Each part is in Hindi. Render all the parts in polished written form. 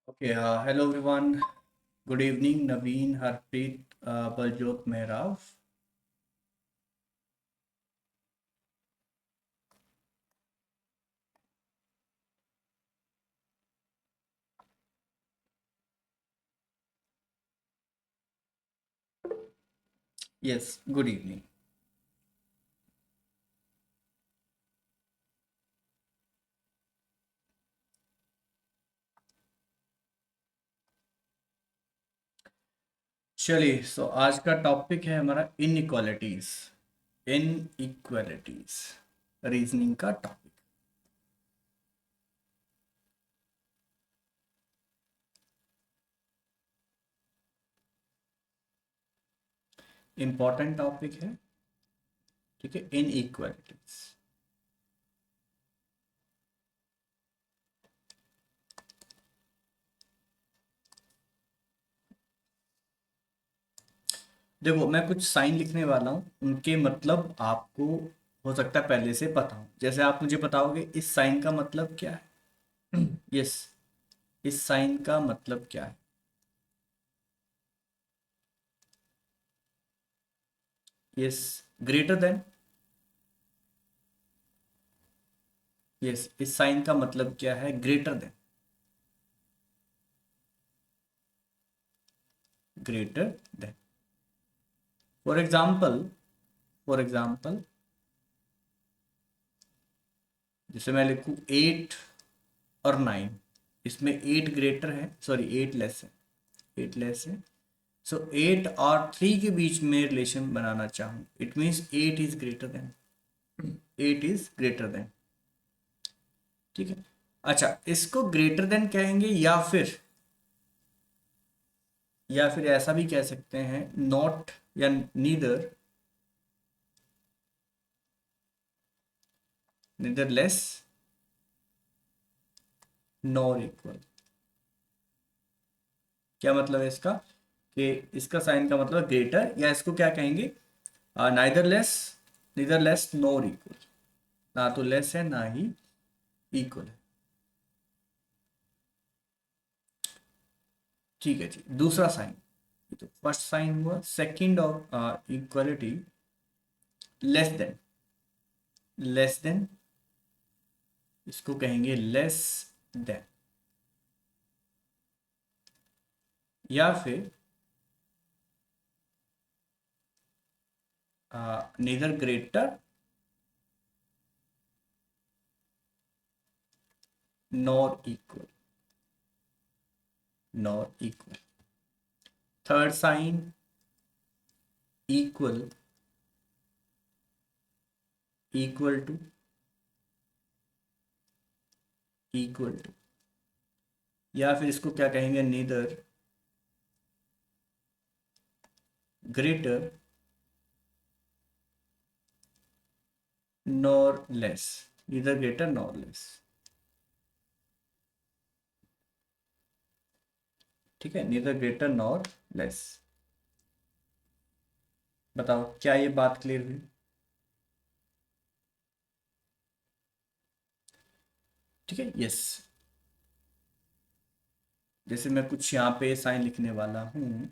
Okay, hello everyone. Good evening, Naveen, Harpreet, Baljot Mehrav. Yes, good evening. चलिए, आज का टॉपिक है हमारा इनइक्वालिटीज। इनइक्वालिटीज रीजनिंग का टॉपिक। इंपॉर्टेंट टॉपिक है। ठीक है, इनइक्वालिटीज। देखो, मैं कुछ साइन लिखने वाला हूँ, उनके मतलब आपको हो सकता है पहले से पता हो। जैसे आप मुझे बताओगे इस साइन का मतलब क्या है। यस, इस साइन का मतलब क्या है। Yes, greater then. यस, इस साइन का मतलब क्या है, greater than. Greater than. For example, for example, जैसे मैं लिखूं 8 और 9, इसमें 8 ग्रेटर है, सॉरी 8 लेस है। 8 लेस है। सो 8 और 3 के बीच में रिलेशन बनाना चाहूँ, it means 8 is greater then. 8 is greater then. ठीक है। अच्छा, इसको ग्रेटर देन कहेंगे या फिर ऐसा भी कह सकते हैं, नॉट या neither, neither less nor equal. क्या मतलब है इसका, कि इसका साइन का मतलब ग्रेटर, या इसको क्या कहेंगे, neither less, neither less nor equal. ना तो लेस है ना ही इक्वल है। ठीक है जी, दूसरा साइन। तो फर्स्ट साइन हुआ, second of equality, less than. Less than, इसको कहेंगे लेस देन, या फिर neither greater nor equal. Nor equal. Third sign, equal, equal to, equal to, या फिर इसको क्या कहेंगे, neither greater nor less. Neither greater nor less. ठीक है, नीदर ग्रेटर नॉर लेस। बताओ, क्या ये बात क्लियर हुई। ठीक है, यस। जैसे मैं कुछ यहाँ पे साइन लिखने वाला हूँ,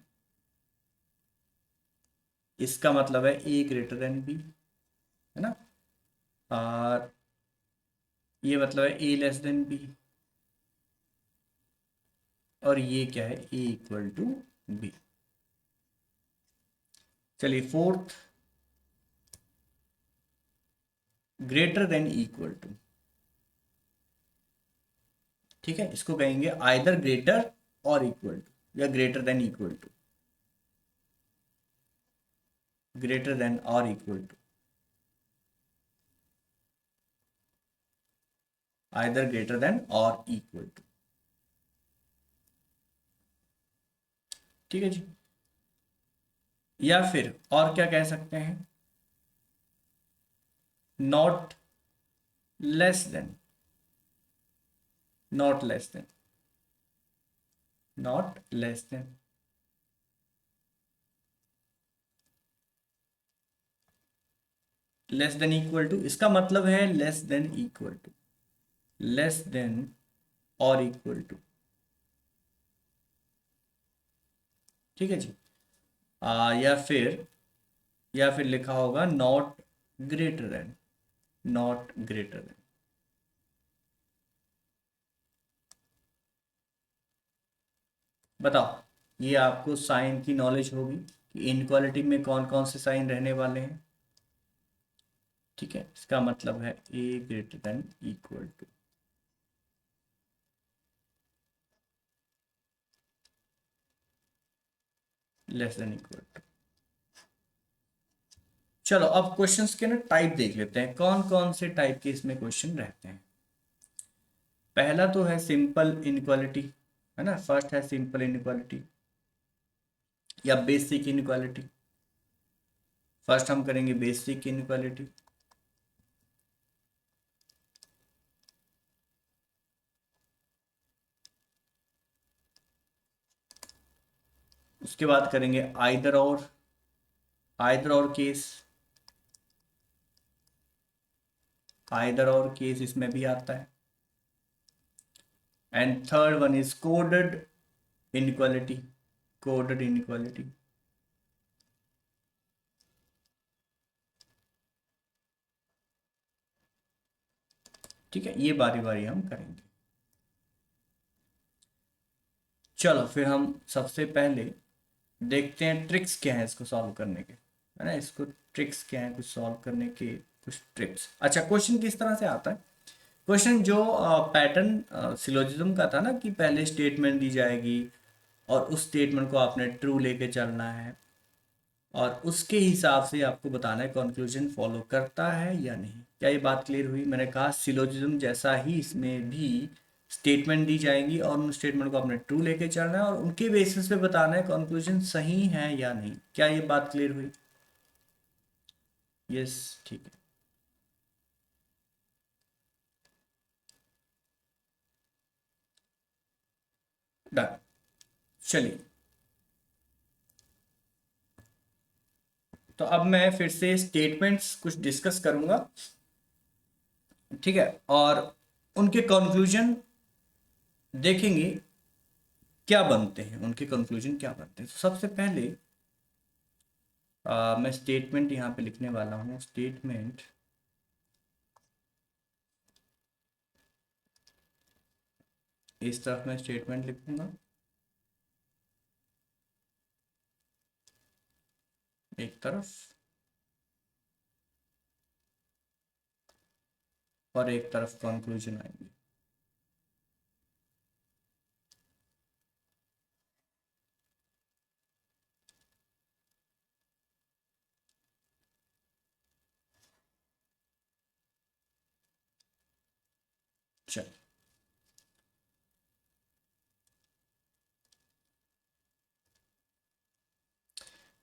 इसका मतलब है ए ग्रेटर देन बी, है ना। और ये मतलब है ए लेस देन बी, और ये क्या है, ए इक्वल टू बी। चलिए, fourth, greater than equal to. ठीक है, इसको कहेंगे आइदर ग्रेटर और इक्वल टू, या greater than equal to, greater than और equal to, either greater than और इक्वल टू। ठीक है जी। या फिर और क्या कह सकते हैं, not less than, not less than, not less than. Less than equal to, इसका मतलब है less than equal to, less than और इक्वल टू, ठीक है जी। या फिर लिखा होगा not greater than, not greater than. बताओ, ये आपको साइन की नॉलेज होगी कि इनक्वालिटी में कौन कौन से साइन रहने वाले हैं। ठीक है, इसका मतलब है A greater than equal to, less than equal to. चलो अब क्वेश्चंस के ना टाइप देख लेते हैं, कौन कौन से टाइप के इसमें क्वेश्चन रहते हैं। पहला तो है सिंपल इनक्वालिटी, है ना, फर्स्ट है सिंपल इनक्वालिटी या बेसिक इनक्वालिटी। फर्स्ट हम करेंगे बेसिक इनक्वालिटी। उसके बाद करेंगे आइदर और केस, आइदर और केस इसमें भी आता है। And third one is coded inequality, coded inequality. ठीक है, ये बारी बारी हम करेंगे। चलो फिर हम सबसे पहले देखते हैं ट्रिक्स क्या है इसको सॉल्व करने के, है ना, इसको ट्रिक्स क्या है कुछ सॉल्व करने के, कुछ ट्रिक्स। अच्छा, क्वेश्चन किस तरह से आता है। क्वेश्चन जो पैटर्न सिलोजिज्म का था ना, कि पहले स्टेटमेंट दी जाएगी और उस स्टेटमेंट को आपने ट्रू लेके चलना है और उसके हिसाब से आपको बताना है कंक्लूजन फॉलो करता है या नहीं। क्या ये बात क्लियर हुई। मैंने कहा सिलोजिज्म जैसा ही इसमें भी स्टेटमेंट दी जाएंगी और उन स्टेटमेंट को आपने ट्रू लेके चलना है और उनके बेसिस पे बताना है कंक्लूजन सही है या नहीं। क्या ये बात क्लियर हुई। यस, ठीक है, डन। चलिए, तो अब मैं फिर से स्टेटमेंट्स कुछ डिस्कस करूंगा, ठीक है, और उनके कंक्लूजन देखेंगे क्या बनते हैं, उनके कंक्लूजन क्या बनते हैं। तो सबसे पहले मैं स्टेटमेंट यहाँ पे लिखने वाला हूँ, स्टेटमेंट इस तरफ मैं स्टेटमेंट लिखूंगा, एक तरफ और एक तरफ कंक्लूजन आएंगे। चल,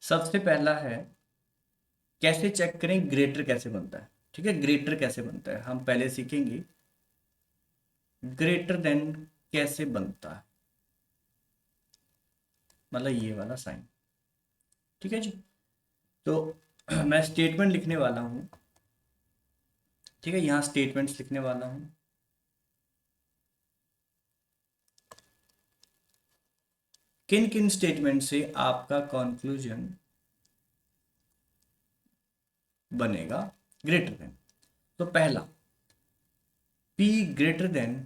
सबसे पहला है कैसे चेक करें ग्रेटर कैसे बनता है। ठीक है, ग्रेटर कैसे बनता है हम पहले सीखेंगे, ग्रेटर देन कैसे बनता है, मतलब ये वाला साइन। ठीक है जी, तो मैं स्टेटमेंट लिखने वाला हूँ, ठीक है, यहाँ स्टेटमेंट्स लिखने वाला हूँ। किन किन स्टेटमेंट से आपका कंक्लूजन बनेगा ग्रेटर देन। तो पहला, P greater then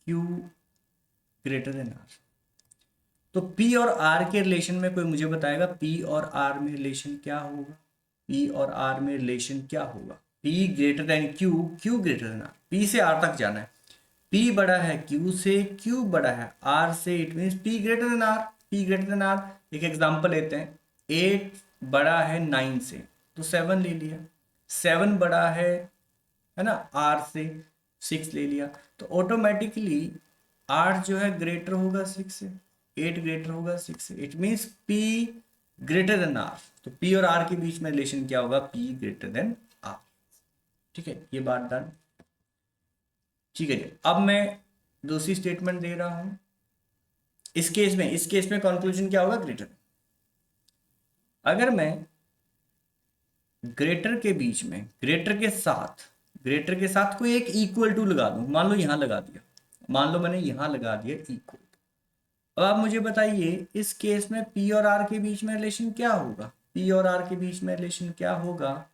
Q greater then R। तो P और R के रिलेशन में कोई मुझे बताएगा P और R में रिलेशन क्या होगा। P और R में रिलेशन क्या होगा। P greater then Q, Q greater then R। P से R तक जाना है, P बड़ा है Q से, Q बड़ा है R से, it means P greater then R। P greater then R, एक एग्जांपल लेते हैं, 8 बड़ा है 9 से, तो 7 ले लिया। 7 बड़ा है ना R से, 6 ले लिया। तो ऑटोमेटिकली 8 जो है ग्रेटर होगा 6 से, 8 ग्रेटर होगा 6 से, it means P greater then R। तो P और R के बीच में रिलेशन क्या होगा, P ग्रेटर देन R। ठीक है, ये बात डन। ठीक है जी, अब मैं दूसरी स्टेटमेंट दे रहा हूं। इस केस में कंक्लूजन क्या होगा, ग्रेटर। अगर मैं ग्रेटर के बीच में, ग्रेटर के साथ कोई एक इक्वल टू लगा दूं, मान लो यहां लगा दिया, मान लो मैंने यहां लगा दिया इक्वल, अब आप मुझे बताइए इस केस में पी और आर के बीच में रिलेशन क्या होगा, पी और आर के बीच में रिलेशन क्या होगा,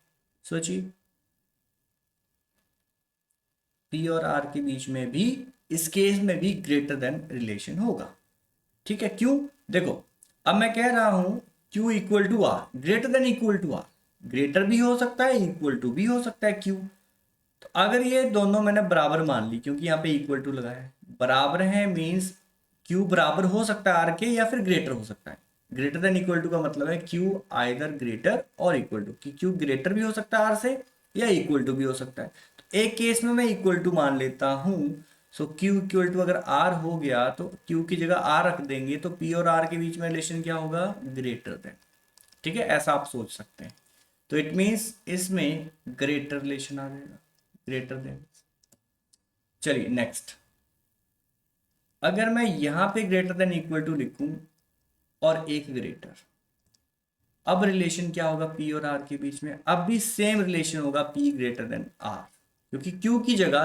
सोचिए। पी और आर के बीच में भी इस केस में भी ग्रेटर देन रिलेशन होगा। ठीक है, क्यों? देखो, अब मैं कह रहा हूं Q equal to R, greater than equal to R, greater भी हो सकता है इक्वल टू भी हो सकता है Q। तो अगर ये दोनों मैंने बराबर मान ली, क्योंकि यहाँ पे इक्वल टू लगा है, बराबर है मीन्स Q बराबर हो सकता है आर के या फिर ग्रेटर हो सकता है। ग्रेटर देन इक्वल टू का मतलब है Q आइदर ग्रेटर और इक्वल टू, कि Q ग्रेटर भी हो सकता है आर से या इक्वल टू भी हो सकता है। तो एक केस में मैं इक्वल टू मान लेता हूं। सो Q इक्वल टू अगर R हो गया तो Q की जगह R रख देंगे तो P और R के बीच में रिलेशन क्या होगा, ग्रेटर देन। ठीक है, ऐसा आप सोच सकते हैं। तो इट मीन्स इसमें ग्रेटर रिलेशन आ जाएगा, ग्रेटर देन। चलिए नेक्स्ट, अगर मैं यहां पे ग्रेटर देन इक्वल टू लिखूं और एक ग्रेटर, अब रिलेशन क्या होगा पी और आर के बीच में, अब भी सेम रिलेशन होगा पी ग्रेटर देन आर, क्योंकि क्यू की जगह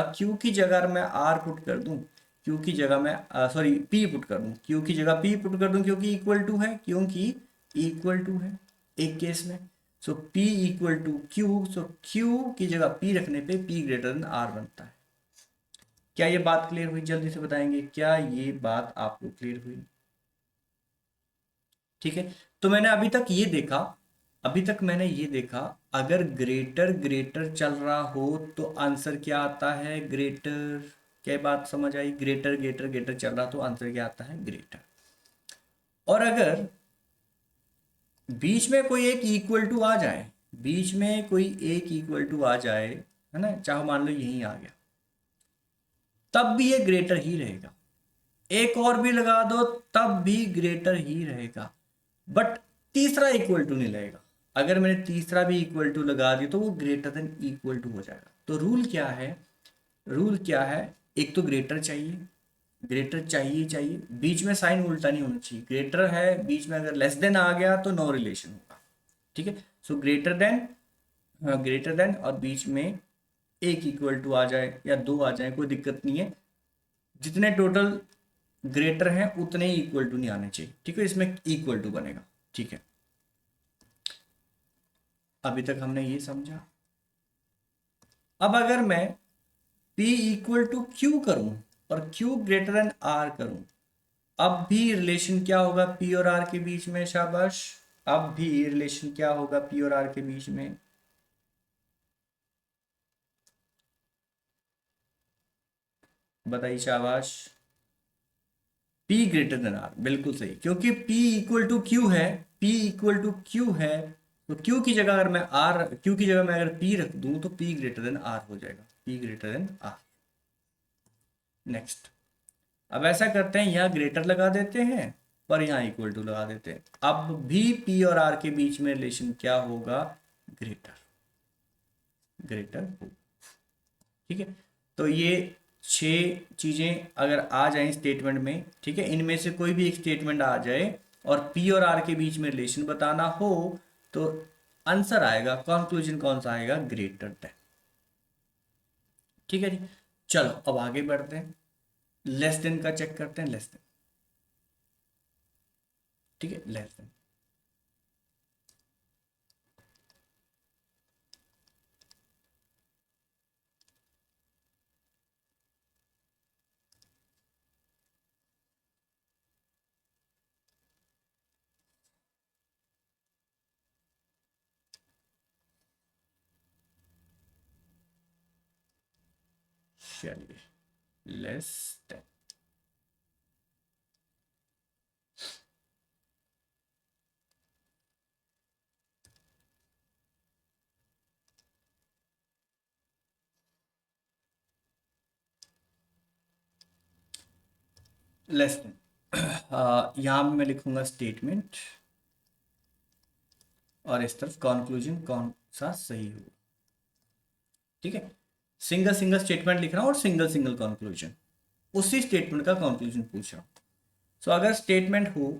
अगर मैं आर पुट कर दूं, क्यू की जगह मैं सॉरी पी पुट कर दूं, क्यू की जगह पी पुट कर दूं, क्योंकि इक्वल टू है, क्योंकि इक्वल टू है एक केस में। So P equal to Q, so Q की जगह पी रखने पे पी ग्रेटर देन आर बनता है। क्या ये बात क्लियर हुई? जल्दी से बताएंगे, क्या ये बात आपको क्लियर हुई? ठीक है, तो मैंने अभी तक ये देखा, अभी तक मैंने ये देखा, अगर ग्रेटर ग्रेटर चल रहा हो तो आंसर क्या आता है, ग्रेटर। क्या बात समझ आई? ग्रेटर ग्रेटर ग्रेटर चल रहा तो आंसर क्या आता है, ग्रेटर। और अगर बीच में कोई एक इक्वल टू आ जाए, बीच में कोई एक इक्वल टू आ जाए, है ना, चाहे मान लो यही आ गया, तब भी ये ग्रेटर ही रहेगा। एक और भी लगा दो तब भी ग्रेटर ही रहेगा, बट तीसरा इक्वल टू नहीं लगेगा। अगर मैंने तीसरा भी इक्वल टू लगा दिया तो वो ग्रेटर देन इक्वल टू हो जाएगा। तो रूल क्या है, रूल क्या है, एक तो ग्रेटर चाहिए, ग्रेटर चाहिए चाहिए, बीच में साइन उल्टा नहीं होना चाहिए, ग्रेटर है बीच में अगर लेस देन आ गया तो नो रिलेशन होगा। ठीक है, सो ग्रेटर देन, ग्रेटर देन और बीच में एक इक्वल टू आ जाए या दो आ जाए कोई दिक्कत नहीं है, जितने टोटल ग्रेटर हैं उतने ही इक्वल टू नहीं आने चाहिए। ठीक है, इसमें इक्वल टू बनेगा। ठीक है, अभी तक हमने ये समझा। अब अगर मैं P इक्वल टू क्यू करूं और Q ग्रेटर देन R करूं, अब भी रिलेशन क्या होगा P और R के बीच में, शाबाश। अब भी रिलेशन क्या होगा P और R के बीच में, बताइए, शाबाश। P ग्रेटर देन R, बिल्कुल सही, क्योंकि P इक्वल टू क्यू है, P इक्वल टू क्यू है, तो Q की जगह अगर मैं R, Q की जगह मैं अगर P रख दूं तो P ग्रेटर देन R हो जाएगा, P greater then R। Next, अब ऐसा करते हैं, यहाँ ग्रेटर लगा देते हैं और यहाँ इक्वल टू लगा देते हैं। अब भी P और R के बीच में रिलेशन क्या होगा, ग्रेटर, ग्रेटर हो। ठीक है, तो ये छह चीजें अगर आ जाएं स्टेटमेंट में, ठीक है, इनमें से कोई भी एक स्टेटमेंट आ जाए और P और R के बीच में रिलेशन बताना हो तो आंसर आएगा, कंक्लूजन कौन सा आएगा, ग्रेटर देन। ठीक है जी, चलो अब आगे बढ़ते हैं, लेस देन का चेक करते हैं, लेस देन। ठीक है, लेस देन, चलिए लेस देन, लेस देन। यहाँ पे मैं लिखूंगा स्टेटमेंट और इस तरफ कंक्लूजन कौन सा सही होगा। ठीक है, सिंगल सिंगल स्टेटमेंट लिख रहा हूँ और सिंगल सिंगल कंक्लूजन, उसी स्टेटमेंट का कंक्लूजन पूछ रहा हूँ। सो अगर स्टेटमेंट हो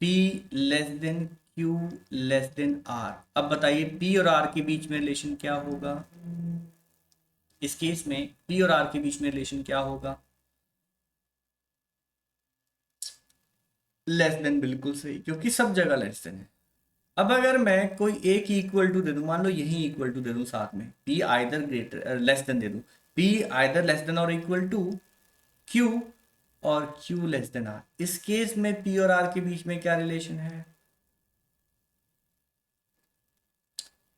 P less than Q less than R, अब बताइए P और R के बीच में रिलेशन क्या होगा, इस केस में P और R के बीच में रिलेशन क्या होगा, लेस देन बिल्कुल सही, क्योंकि सब जगह लेस देन है। अब अगर मैं कोई एक इक्वल टू दे दूं, मान लो यही इक्वल टू दे दूं साथ में, P either greater less than दे दूं, पी आइदर लेस देन और इक्वल टू क्यू, और क्यू लेस देन आर, इस केस में पी और आर के बीच में क्या रिलेशन है?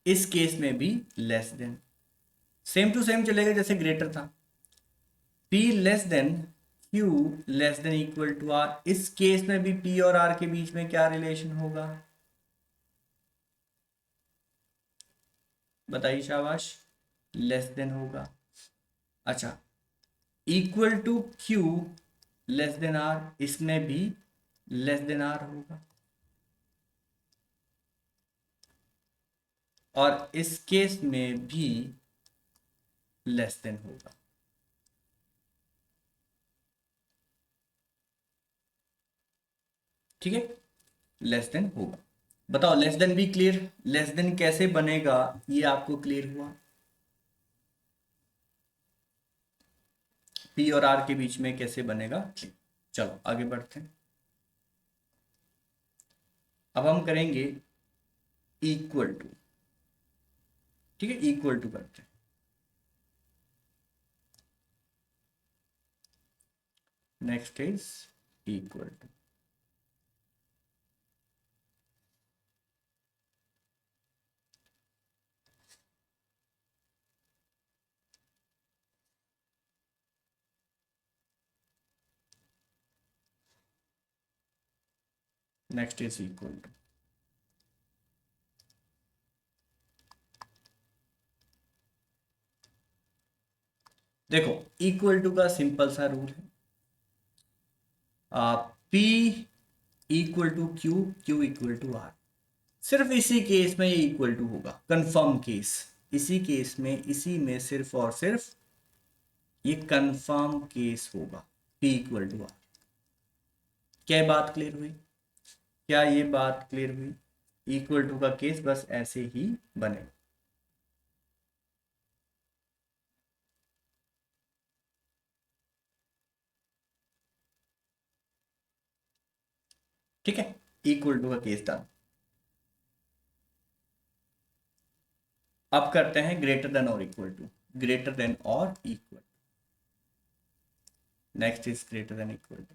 इस केस में भी less than, same to same चलेगा जैसे ग्रेटर था। P less than Q less than equal to R, इस केस में भी P और R के बीच में क्या रिलेशन होगा? बताइए शाबाश, लेस देन होगा। अच्छा, equal to Q less than R, इसमें भी लेस देन R होगा, और इस केस में भी लेस देन होगा। ठीक है, लेस देन होगा। बताओ, लेस देन भी क्लियर, लेस देन कैसे बनेगा ये आपको क्लियर हुआ? पी और आर के बीच में कैसे बनेगा? चलो आगे बढ़ते हैं। अब हम करेंगे इक्वल टू। ठीक है, इक्वल टू करते हैं। Next is equal to. Next is equal to. देखो, इक्वल टू का सिंपल सा रूल है, P equal to Q, Q equal to R. सिर्फ इसी केस में ये इक्वल टू होगा, कंफर्म केस। इसी केस में, इसी में सिर्फ और सिर्फ ये कंफर्म केस होगा, पी इक्वल टू आर। क्या बात क्लियर हुई? क्या ये बात क्लियर हुई? इक्वल टू का केस बस ऐसे ही बनेगा। ठीक है, इक्वल टू का केस डन। अब करते हैं ग्रेटर देन और इक्वल टू। ग्रेटर देन और equal, next is greater than equal to.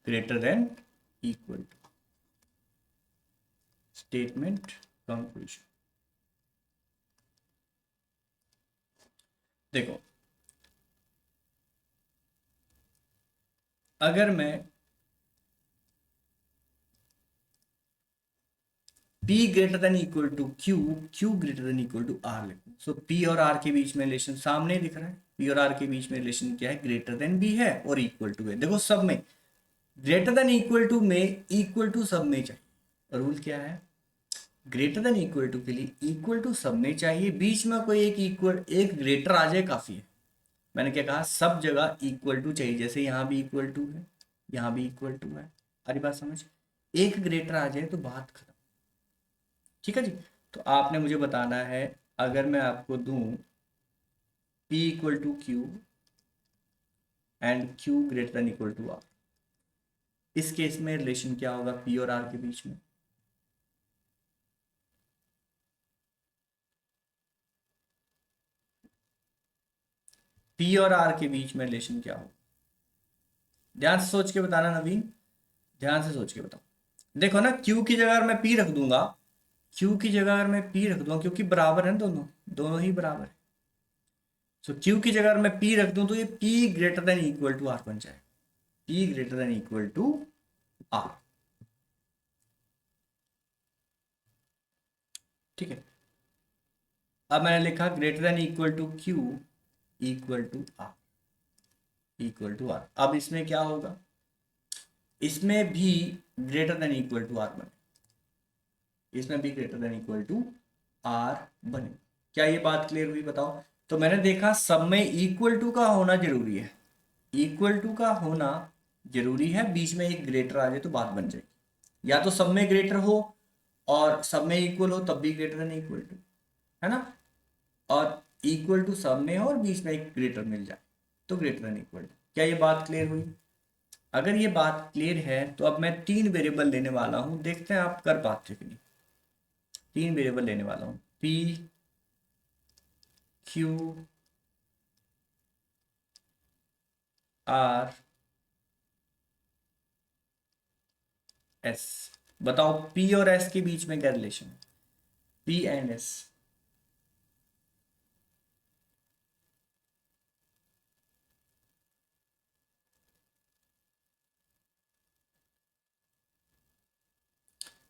Greater than equal to, statement conclusion. देखो, अगर मैं P greater than equal to Q, Q greater than equal to R लिखूं, सो P और R के बीच में रिलेशन सामने दिख रहा है। P और R के बीच में रिलेशन क्या है? ग्रेटर देन भी है और इक्वल टू है। देखो, सब में ग्रेटर देन इक्वल टू में इक्वल टू सब में चाहिए। रूल क्या है? ग्रेटर देन इक्वल टू के लिए इक्वल टू सब में चाहिए, बीच में कोई एक इक्वल, एक ग्रेटर आ जाए काफी है। मैंने क्या कहा? सब जगह इक्वल टू चाहिए, जैसे यहाँ भी इक्वल टू है, यहाँ भी इक्वल टू है। अरे बात समझ, एक ग्रेटर आ जाए तो बात खत्म। ठीक है जी। तो आपने मुझे बताना है, अगर मैं आपको दूं P equal to Q and Q greater than equal to R, इस केस में रिलेशन क्या होगा P और R के बीच में? P और R के बीच में रिलेशन क्या होगा? ध्यान से सोच के बताना नवीन, ध्यान से सोच के बताओ। देखो ना, Q की जगह अगर मैं P रख दूंगा, Q की जगह अगर मैं P रख दूंगा, क्योंकि बराबर है दोनों, दोनों ही बराबर है। सो Q की जगह अगर मैं P रख दूं तो ये P greater than equal to R बन जाए, P greater than equal to R। ठीक है, अब मैंने लिखा greater than equal to Q equal to R, equal to R। अब इसमें क्या होगा? इसमें भी greater than equal to R बने, इसमें भी greater than equal to R बने। क्या ये बात क्लियर हुई? बताओ। तो मैंने देखा सब में इक्वल टू का होना जरूरी है, इक्वल टू का होना जरूरी है, बीच में एक ग्रेटर आ जाए तो बात बन जाएगी। या तो सब में ग्रेटर हो और सब में इक्वल हो, तब भी ग्रेटर देन इक्वल टू, है ना? और इक्वल टू सब में हो और बीच में एक ग्रेटर मिल जाए तो ग्रेटर देन इक्वल टू। क्या ये बात क्लियर हुई? अगर ये बात क्लियर है तो अब मैं 3 वेरिएबल लेने वाला हूं, देखते हैं आप कर पाते हो कि नहीं। 3 वेरिएबल लेने वाला हूं, पी क्यू आर एस। बताओ पी और एस के बीच में क्या रिलेशन है? P and S.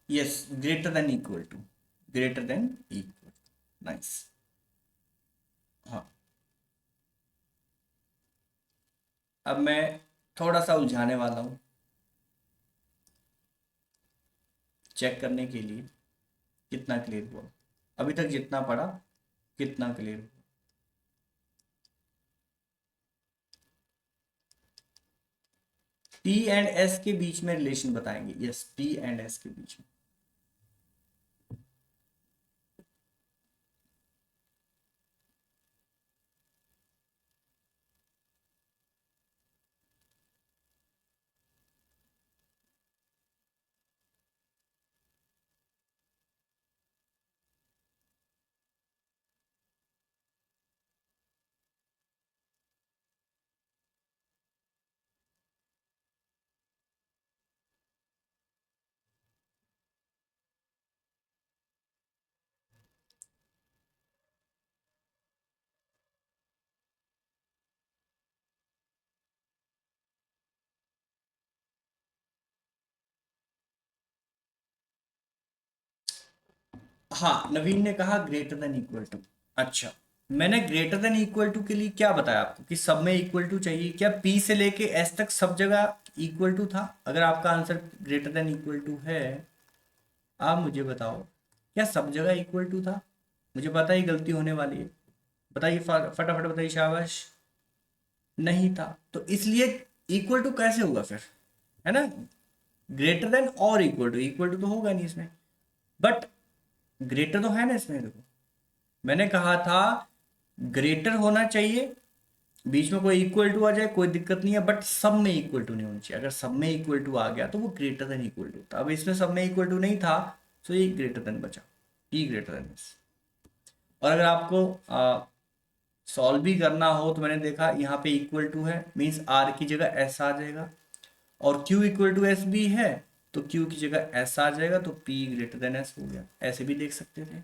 Yes, greater than equal to, greater than equal. Nice. हाँ, अब मैं थोड़ा सा उलझाने वाला हूँ चेक करने के लिए कितना क्लियर हुआ। अभी तक जितना पढ़ा कितना क्लियर हुआ। पी एंड एस के बीच में रिलेशन बताएंगे। यस, पी एंड एस के बीच में। हाँ, नवीन ने कहा ग्रेटर देन इक्वल टू। अच्छा, मैंने ग्रेटर देन इक्वल टू के लिए क्या बताया आपको कि सब में इक्वल टू चाहिए। क्या पी से लेके एस तक सब जगह इक्वल टू था? अगर आपका answer greater than equal to है, आप मुझे बताओ क्या सब जगह इक्वल टू था? मुझे पता ही गलती होने वाली है, बताइए फटाफट बताइए, शाबाश। नहीं था, तो इसलिए इक्वल टू कैसे होगा फिर, है ना? ग्रेटर देन और इक्वल टू तो होगा नहीं इसमें, बट ग्रेटर तो है ना इसमें। देखो, मैंने कहा था ग्रेटर होना चाहिए, बीच में कोई इक्वल टू आ जाए कोई दिक्कत नहीं है, बट सब में इक्वल टू नहीं होना चाहिए। अगर सब में इक्वल टू आ गया तो वो ग्रेटर देन इक्वल टू था। अब इसमें सब में इक्वल टू नहीं था, तो ये ग्रेटर देन बचा, ई ग्रेटर देन दिस। और अगर आपको सॉल्व भी करना हो तो मैंने देखा यहाँ पे इक्वल टू है, मीन्स आर की जगह एस आ जाएगा, और क्यू इक्वल टू एस भी है तो क्यू की जगह एस आ जाएगा, तो पी ग्रेटर देन एस हो गया। ऐसे भी देख सकते थे,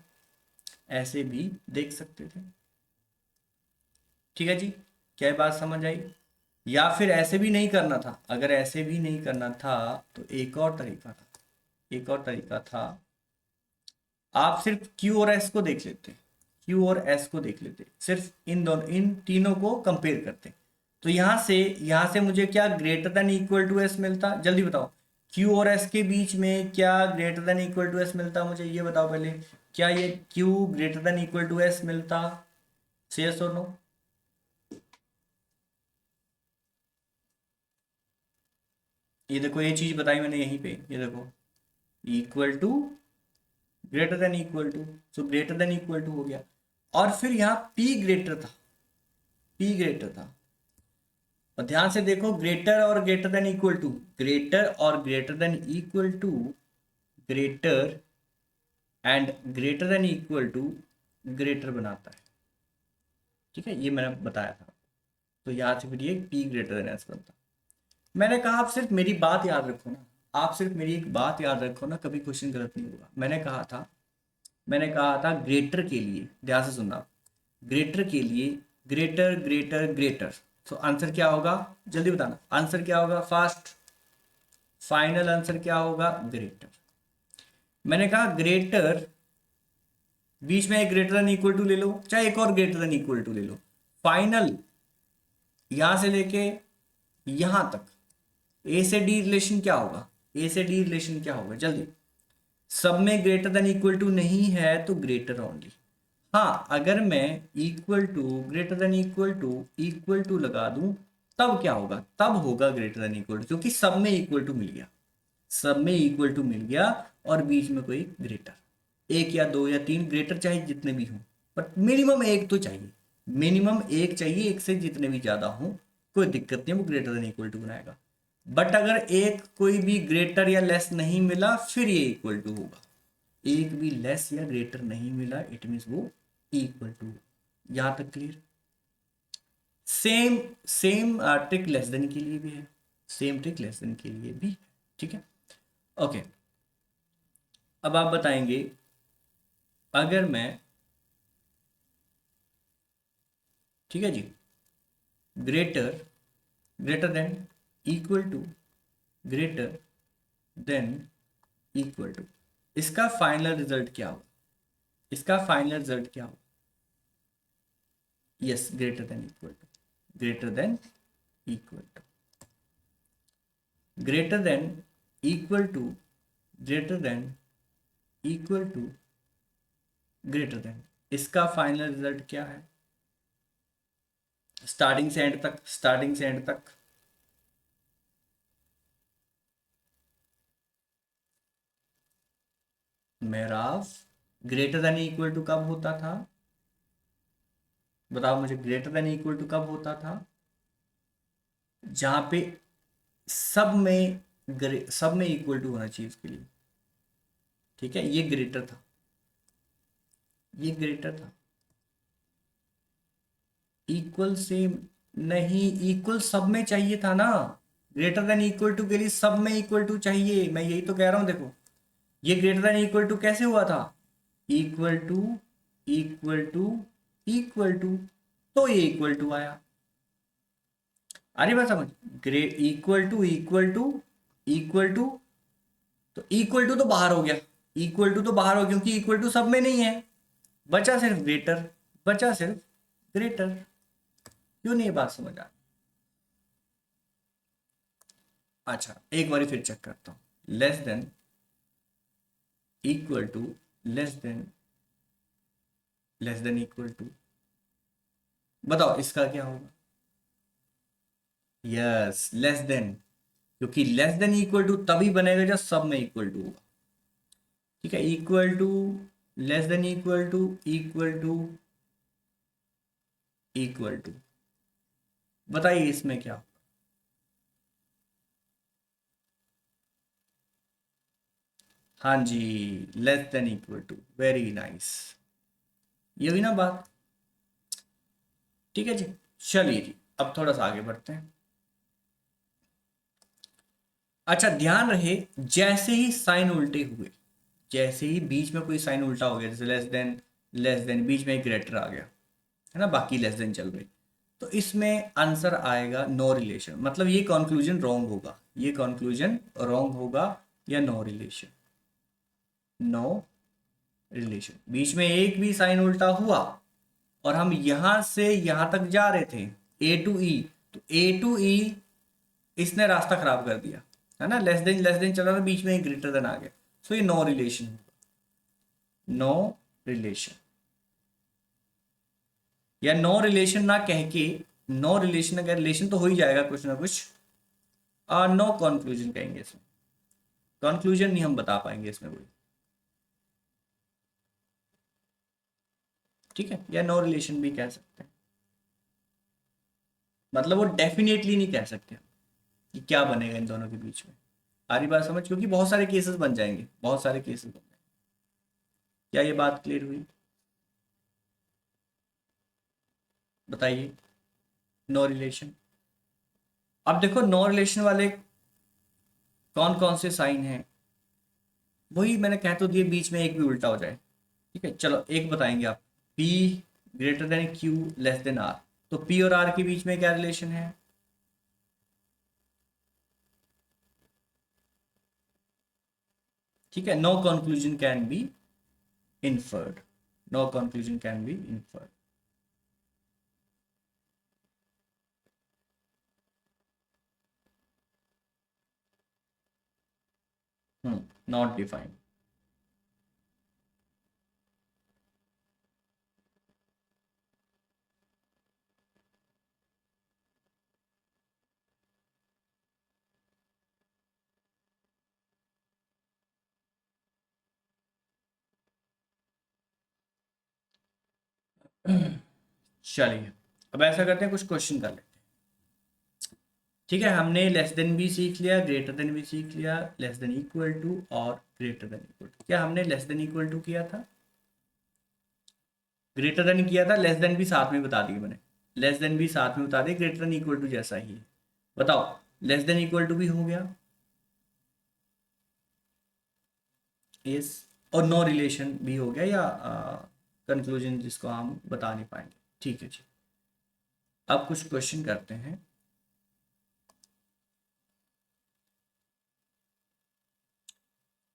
ऐसे भी देख सकते थे। ठीक है जी, क्या ये बात समझ आई? या फिर ऐसे भी नहीं करना था, अगर ऐसे भी नहीं करना था तो एक और तरीका था, एक और तरीका था। आप सिर्फ Q और S को देख लेते, Q और S को देख लेते, सिर्फ इन दोनों इन तीनों को कंपेयर करते। तो यहाँ से मुझे क्या greater than equal to S मिलता? जल्दी बताओ, Q और S के बीच में क्या greater than equal to S मिलता? मुझे ये बताओ पहले, क्या ये Q greater than equal to S मिलता? से यस और नो? ये देखो, ये चीज बताई मैंने यहीं पे, ये देखो, equal to greater than equal to, so greater than equal to हो गया। और फिर यहाँ P ग्रेटर था, P ग्रेटर था। और ध्यान से देखो, ग्रेटर और greater than equal to, greater और greater than equal to, greater and greater than equal to greater बनाता है। ठीक है, ये मैंने बताया था। तो यहाँ से फिर ये P ग्रेटर देन एस बनता। मैंने कहा आप सिर्फ मेरी बात याद रखो ना, आप सिर्फ मेरी एक बात याद रखो ना, कभी क्वेश्चन गलत नहीं होगा। मैंने कहा था ग्रेटर के लिए, ध्यान से सुनना, ग्रेटर के लिए ग्रेटर ग्रेटर ग्रेटर, तो आंसर क्या होगा? जल्दी बताना, आंसर क्या होगा? फास्ट, फाइनल आंसर क्या होगा? ग्रेटर। मैंने कहा ग्रेटर, बीच में एक ग्रेटर देन इक्वल टू ले लो, चाहे एक और ग्रेटर देन इक्वल टू ले लो, फाइनल यहां से लेके यहां तक ए से डी रिलेशन क्या होगा? ए से डी रिलेशन क्या होगा? जल्दी, सब में ग्रेटर देन इक्वल टू नहीं है तो ग्रेटर ओनली। हाँ, अगर मैं equal to greater than equal to लगा दूं, तब क्या होगा? तब होगा ग्रेटर देन इक्वल टू, क्योंकि सब में इक्वल टू मिल गया, सब में इक्वल टू मिल गया, और बीच में कोई ग्रेटर, एक या दो या तीन ग्रेटर चाहे जितने भी हों, बट मिनिमम एक तो चाहिए, मिनिमम एक चाहिए, एक से जितने भी ज्यादा हो कोई दिक्कत नहीं, वो ग्रेटर देन इक्वल टू बनाएगा। बट अगर एक कोई भी ग्रेटर या लेस नहीं मिला फिर ये इक्वल टू होगा, एक भी लेस या ग्रेटर नहीं मिला इट मीन्स वो इक्वल टू। यहां तक clear? Same same trick less than के लिए भी है, सेम ट्रिक लेस देन के लिए भी है। ठीक है, ओके। अब आप बताएंगे अगर मैं, ठीक है जी, greater greater than equal to greater than equal to, इसका फाइनल रिजल्ट क्या होगा, इसका फाइनल रिजल्ट क्या होगा? Yes, greater than equal to, greater than equal to, greater than equal to, greater than equal to, greater than, इसका फाइनल रिजल्ट क्या है? स्टार्टिंग से एंड तक, स्टार्टिंग से एंड तक। मेराफ ग्रेटर देन इक्वल टू कब होता था? बताओ मुझे, ग्रेटर देन इक्वल टू कब होता था? जहां पे सब में सब में इक्वल टू होना चाहिए उसके लिए। ठीक है, ये ग्रेटर था, ये ग्रेटर था। इक्वल से नहीं, इक्वल सब में चाहिए था ना, ग्रेटर देन इक्वल टू के लिए सब में इक्वल टू चाहिए, मैं यही तो कह रहा हूं। देखो ये ग्रेटर देन इक्वल टू कैसे हुआ था? Equal to, equal to, equal to, तो ये इक्वल टू आया। अरे बात समझ, ग्रे equal to, equal to, equal to, तो इक्वल टू तो बाहर हो गया, इक्वल टू तो बाहर हो, क्योंकि इक्वल टू सब में नहीं है, बचा सिर्फ ग्रेटर, बचा सिर्फ ग्रेटर। क्यों नहीं ये बात समझ आ? अच्छा एक बार फिर चेक करता हूं, less than equal to, less than, less than equal to, बताओ इसका क्या होगा? यस, लेस देन, क्योंकि लेस देन इक्वल टू तभी बनेगा जब सब में इक्वल टू होगा। ठीक है, equal to, less than equal to, equal to, equal to, बताइए इसमें क्या? हाँ जी, less than equal to, very nice, ये हुई ना बात। ठीक है जी, चलिए जी अब थोड़ा सा आगे बढ़ते हैं। अच्छा ध्यान रहे, जैसे ही साइन उल्टे हुए, जैसे ही बीच में कोई साइन उल्टा हो गया, जैसे लेस देन, लेस देन, बीच में एक ग्रेटर आ गया है ना, बाकी लेस देन चल रही, तो इसमें आंसर आएगा नो रिलेशन, मतलब ये कंक्लूजन रॉन्ग होगा, ये कंक्लूजन रॉन्ग होगा, या नो रिलेशन, नो रिलेशन। बीच में एक भी साइन उल्टा हुआ और हम यहां से यहां तक जा रहे थे, ए टू ई, तो ए टू ई इसने रास्ता खराब कर दिया, है ना, लेस देन चल रहा था, बीच में एक ग्रेटर देन आ गया, सो ये नो रिलेशन, नो रिलेशन, या नो रिलेशन ना कह के, नो रिलेशन, अगर रिलेशन तो हो ही जाएगा कुछ ना कुछ, और नो कंक्लूजन कहेंगे इसमें, कंक्लूजन नहीं हम बता पाएंगे इसमें कोई। ठीक है, या नो रिलेशन भी कह सकते हैं, मतलब वो डेफिनेटली नहीं कह सकते कि क्या बनेगा इन दोनों के बीच में। सारी बात समझ, क्योंकि बहुत सारे केसेस बन जाएंगे, बहुत सारे केसेस बन जाएंगे। क्या ये बात क्लियर हुई? बताइए, नो रिलेशन। अब देखो नो रिलेशन वाले कौन कौन से साइन हैं, वही मैंने कह तो दिए, बीच में एक भी उल्टा हो जाए। ठीक है, चलो एक बताएंगे आप, P greater then Q less than R, तो P और R के बीच में क्या रिलेशन है? ठीक है, no conclusion can be inferred, no conclusion can be inferred. Not defined. चलिए अब ऐसा करते हैं, कुछ क्वेश्चन कर लेते हैं। ठीक है, हमने लेस देन भी सीख लिया, ग्रेटर देन भी सीख लिया, लेस देन इक्वल टू और ग्रेटर देन इक्वल टू। क्या हमने लेस देन इक्वल टू किया था, ग्रेटर देन किया था, लेस देन भी साथ में बता दिए मैंने, लेस देन भी साथ में बता दिए, ग्रेटर देन इक्वल टू जैसा ही है। बताओ, लेस देन इक्वल टू भी हो गया, यस, और नो रिलेशन भी हो गया, या कंक्लूजन जिसको हम बता नहीं पाएंगे। ठीक है जी, अब कुछ क्वेश्चन करते हैं।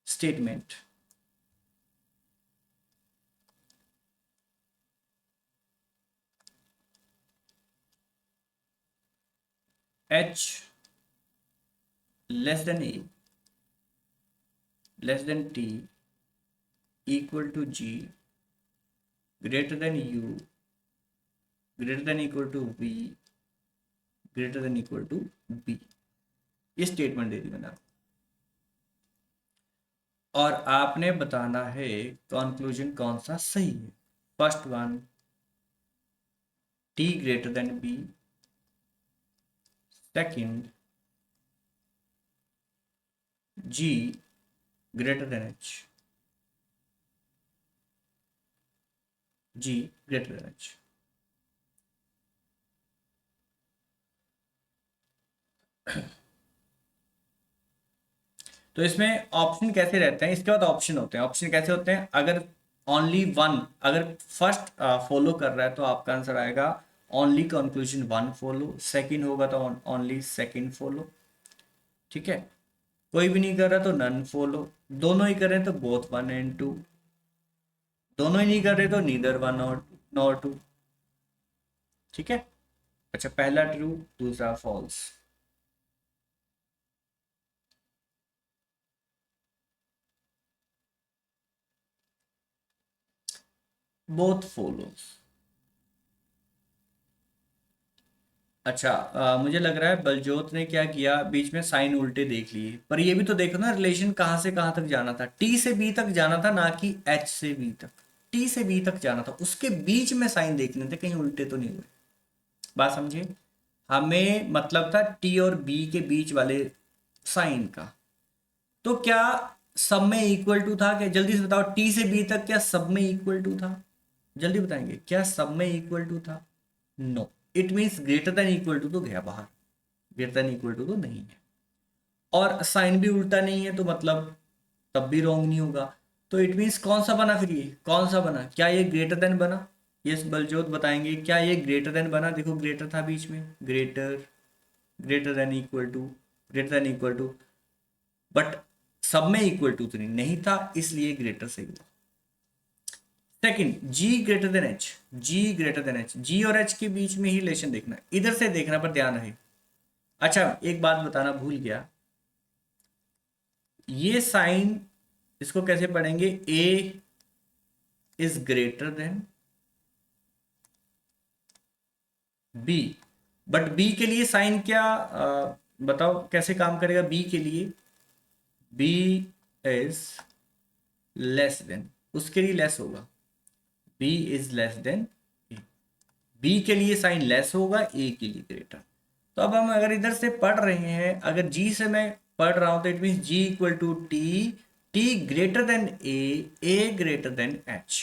Statement h less than a less than t equal to g greater than u greater than equal to v greater than equal to b। ये स्टेटमेंट दे दी मैंने आपको। और आपने बताना है कंक्लूजन कौन सा सही है। First one, t greater than b। Second, g greater then h। g greater then h। तो इसमें ऑप्शन कैसे रहते हैं, इसके बाद ऑप्शन होते हैं। ऑप्शन कैसे होते हैं, अगर ओनली वन, अगर फर्स्ट फॉलो कर रहा है तो आपका आंसर आएगा only conclusion one follow, second होगा तो ओनली सेकंड फॉलो। ठीक है, कोई भी नहीं कर रहा तो नन फॉलो, दोनों ही कर रहे हैं तो बोथ वन एंड टू, दोनों ही नहीं कर रहे तो नीदर वन और नॉर टू। ठीक है, अच्छा पहला ट्रू, दूसरा फॉल्स। Both follows. अच्छा, मुझे लग रहा है बलजोत ने क्या किया, बीच में साइन उल्टे देख लिए, पर ये भी तो देखो ना, रिलेशन कहाँ से कहाँ तक जाना था, टी से बी तक जाना था, ना कि एच से बी तक। टी से बी तक जाना था, उसके बीच में साइन देखने थे, कहीं उल्टे तो नहीं हुए। बात समझे, हमें मतलब था टी और बी के बीच वाले साइन का। तो क्या सब में इक्वल टू था क्या, जल्दी से बताओ, टी से बी तक क्या सब में इक्वल टू था, जल्दी बताएंगे, क्या सब में इक्वल टू था। No, it means greater than equal to तो गया बाहर, ग्रेटर देन इक्वल टू तो नहीं है, और साइन भी उल्टा नहीं है, तो मतलब तब भी रॉन्ग नहीं होगा। तो इट मीन्स कौन सा बना फिर, ये कौन सा बना, क्या ये ग्रेटर देन बना। यस बलजोत बताएंगे, क्या ये ग्रेटर देन बना, देखो ग्रेटर था बीच में, greater, greater than equal to, greater than equal to, but सब में इक्वल टू तो नहीं था, इसलिए ग्रेटर से हुआ। सेकंड, जी ग्रेटर देन एच, जी ग्रेटर देन एच, जी और एच के बीच में ही रिलेशन देखना, इधर से देखना, पर ध्यान रहे। अच्छा एक बात बताना भूल गया, ये साइन इसको कैसे पढ़ेंगे, A is greater than B, but B के लिए साइन क्या, बताओ कैसे काम करेगा बी के लिए, बी इज लेस देन, उसके लिए लेस होगा, B is less than A, B के लिए साइन लेस होगा, ए के लिए ग्रेटर। तो अब हम अगर इधर से पढ़ रहे हैं, अगर जी से मैं पढ़ रहा हूं तो it mean G equal to T, T greater than A greater than H.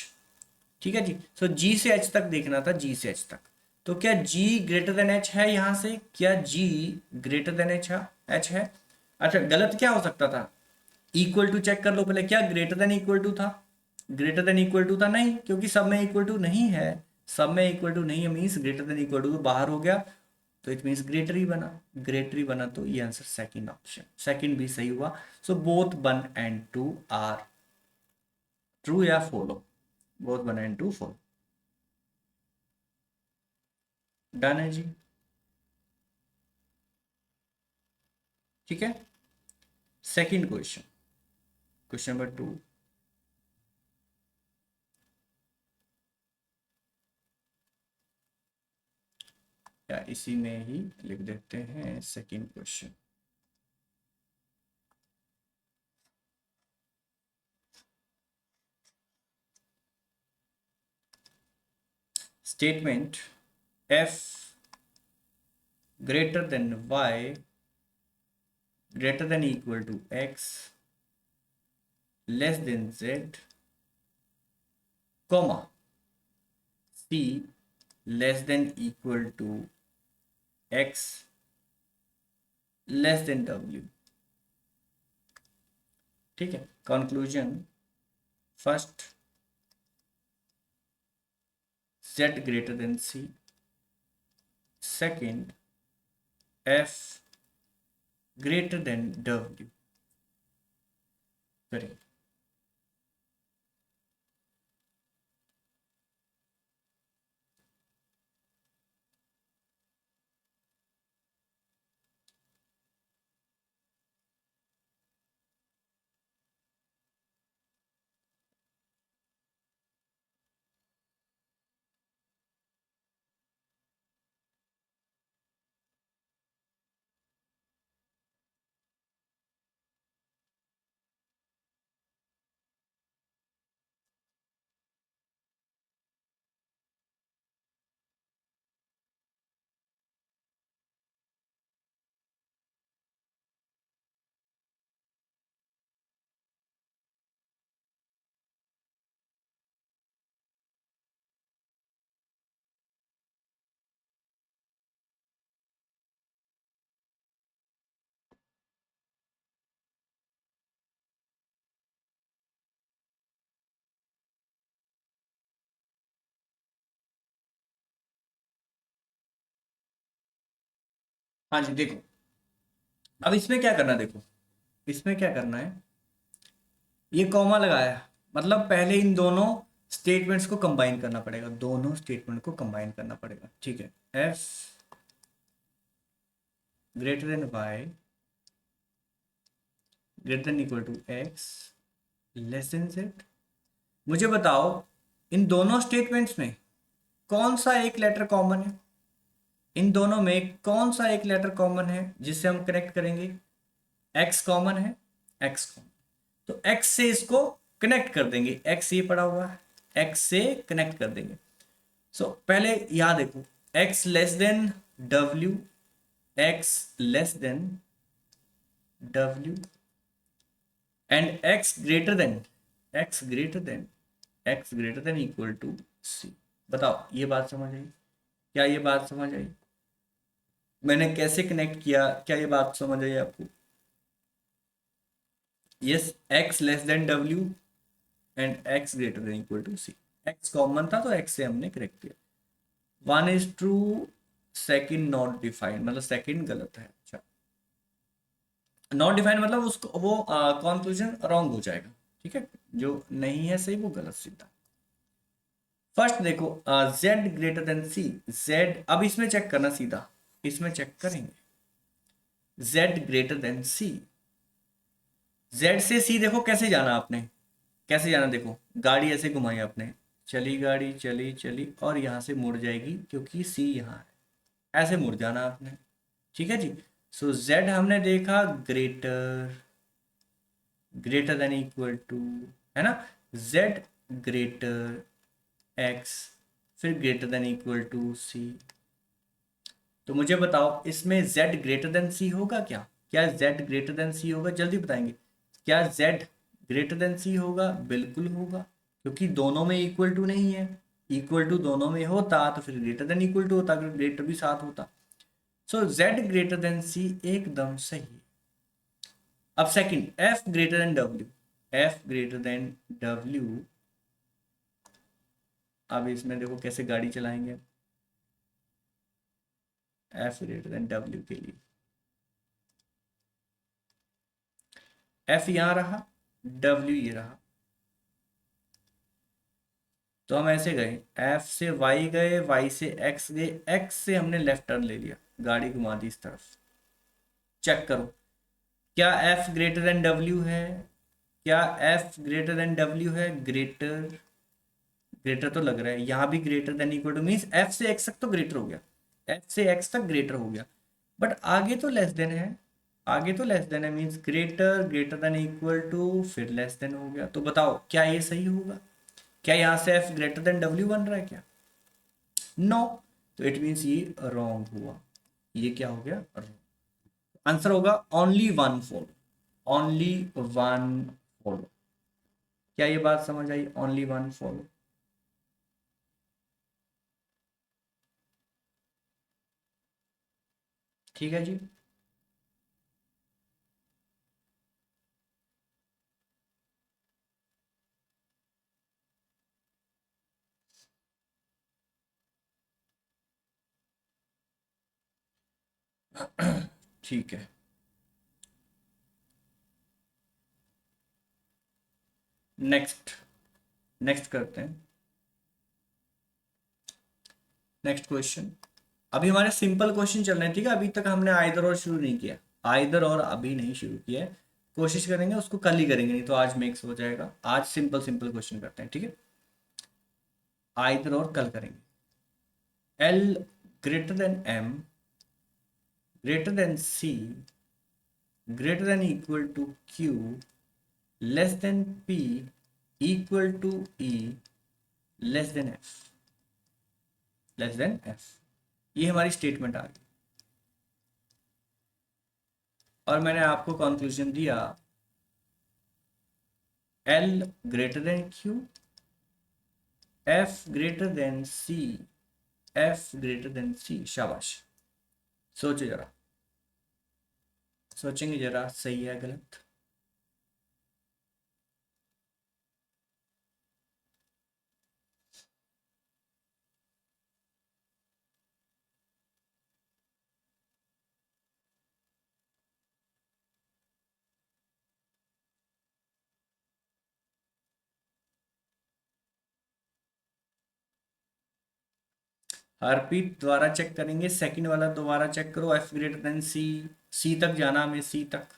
ठीक है जी, सो जी से एच तक देखना था, जी से एच तक। तो क्या जी ग्रेटर देन एच है यहां से, क्या जी ग्रेटर देन एच है। अच्छा गलत क्या हो सकता था, इक्वल टू चेक कर लो पहले, क्या ग्रेटर देन इक्वल टू था, ग्रेटर देन इक्वल टू था नहीं, क्योंकि सब में इक्वल टू नहीं है, सब में इक्वल टू नहीं है means greater than equal to तो बाहर हो गया, तो इट मीन्स ग्रेटर ही बना, ग्रेटर ही बना, तो ये आंसर सेकंड ऑप्शन, सेकंड भी सही हुआ। So both one and two are true या follow, both one and two follow. Done है जी, ठीक है। Second question, question number two, या इसी में ही लिख देते हैं second question. Statement f greater than y greater than equal to x less than z, comma c less than equal to x less than w। ठीक है, conclusion, first z greater than c, second f greater than w। करें। हाँ जी, देखो अब इसमें क्या करना है, देखो इसमें क्या करना है, ये कॉमा लगाया, मतलब पहले इन दोनों स्टेटमेंट्स को कंबाइन करना पड़ेगा, दोनों स्टेटमेंट को कंबाइन करना पड़ेगा। ठीक है, f greater than y greater than equal to x less than z। मुझे बताओ इन दोनों स्टेटमेंट्स में कौन सा एक लेटर कॉमन है, इन दोनों में कौन सा एक लेटर कॉमन है जिससे हम कनेक्ट करेंगे, x कॉमन है, x कॉमन, तो x से इसको कनेक्ट कर देंगे, x ये पड़ा हुआ है, x से कनेक्ट कर देंगे। पहले यहां देखो x less than w, x less than w and x greater than equal to c। बताओ ये बात समझ आई, क्या ये बात समझ आई, मैंने कैसे कनेक्ट किया, क्या ये बात समझ आई आपको? Yes, x less than w and x greater than equal to c, x common था तो x से हमने करेक्ट किया। 1 is true, second not defined, मतलब सेकंड गलत है। अच्छा, नॉट डिफाइंड मतलब उसको वो कंक्लूजन रॉन्ग हो जाएगा। ठीक है, जो नहीं है सही वो गलत सीधा। फर्स्ट देखो z greater than c, z अब इसमें चेक करना, सीधा इसमें चेक करेंगे z greater than c, z से c देखो कैसे जाना आपने, कैसे जाना, देखो गाड़ी ऐसे घुमाई आपने, चली गाड़ी, चली चली और यहां से मुड़ जाएगी क्योंकि c यहाँ है, ऐसे मुड़ जाना आपने। ठीक है जी, सो z हमने देखा ग्रेटर देन इक्वल टू, है ना, z ग्रेटर x फिर greater than equal to c। तो मुझे बताओ इसमें z ग्रेटर देन c होगा क्या, क्या z ग्रेटर देन c होगा, जल्दी बताएंगे, क्या z ग्रेटर देन c होगा? बिल्कुल होगा, क्योंकि दोनों में इक्वल टू नहीं है, इक्वल टू दोनों में होता तो फिर ग्रेटर देन इक्वल टू होता, अगर ग्रेटर भी साथ होता। सो z ग्रेटर देन c एकदम सही। अब second f greater then w, f greater then w, अब इसमें देखो कैसे गाड़ी चलाएंगे, f ग्रेटर देन w के लिए f यहां रहा, w ये रहा, तो हम ऐसे गए, f से y गए, y से x गए, x से हमने लेफ्ट टर्न ले लिया, गाड़ी घुमा दी इस तरफ। चेक करो क्या f ग्रेटर देन w है, क्या f ग्रेटर देन w है, ग्रेटर, ग्रेटर तो लग रहा है, यहां भी greater than equal to means f से x तक तो ग्रेटर हो गया, f से x तक ग्रेटर हो गया, बट आगे तो लेस देन है, आगे तो लेस देन है means greater, greater than equal to फिर लेस देन हो गया। तो बताओ क्या ये सही होगा, क्या यहाँ से f ग्रेटर देन w बन रहा है क्या? नो, तो इट मीन्स ये रॉन्ग हुआ, ये क्या हो गया, आंसर होगा only one follow, only one follow. क्या ये बात समझ आई, ओनली वन फॉलो? ठीक है जी। ठीक है, नेक्स्ट, नेक्स्ट करते हैं, नेक्स्ट क्वेश्चन। अभी हमारे सिंपल क्वेश्चन चल रहे हैं, ठीक है, अभी तक हमने आइदर और शुरू नहीं किया, आइदर और अभी नहीं शुरू किया है, कोशिश करेंगे उसको कल ही करेंगे, नहीं तो आज मिक्स हो जाएगा। आज सिंपल सिंपल क्वेश्चन करते हैं, ठीक है, आइदर और कल करेंगे। L greater than M greater than C greater than equal to Q less than P equal to E less than F, less than F, ये हमारी स्टेटमेंट आ गई। और मैंने आपको कंक्लूजन दिया L greater than Q, F greater than C, F greater than C. शाबाश, सोचो जरा, सोचेंगे जरा, सही है गलत? हरप्रीत दोबारा चेक करेंगे, सेकंड वाला दोबारा चेक करो, एफ ग्रेटर देन सी, सी तक जाना हमें, सी तक।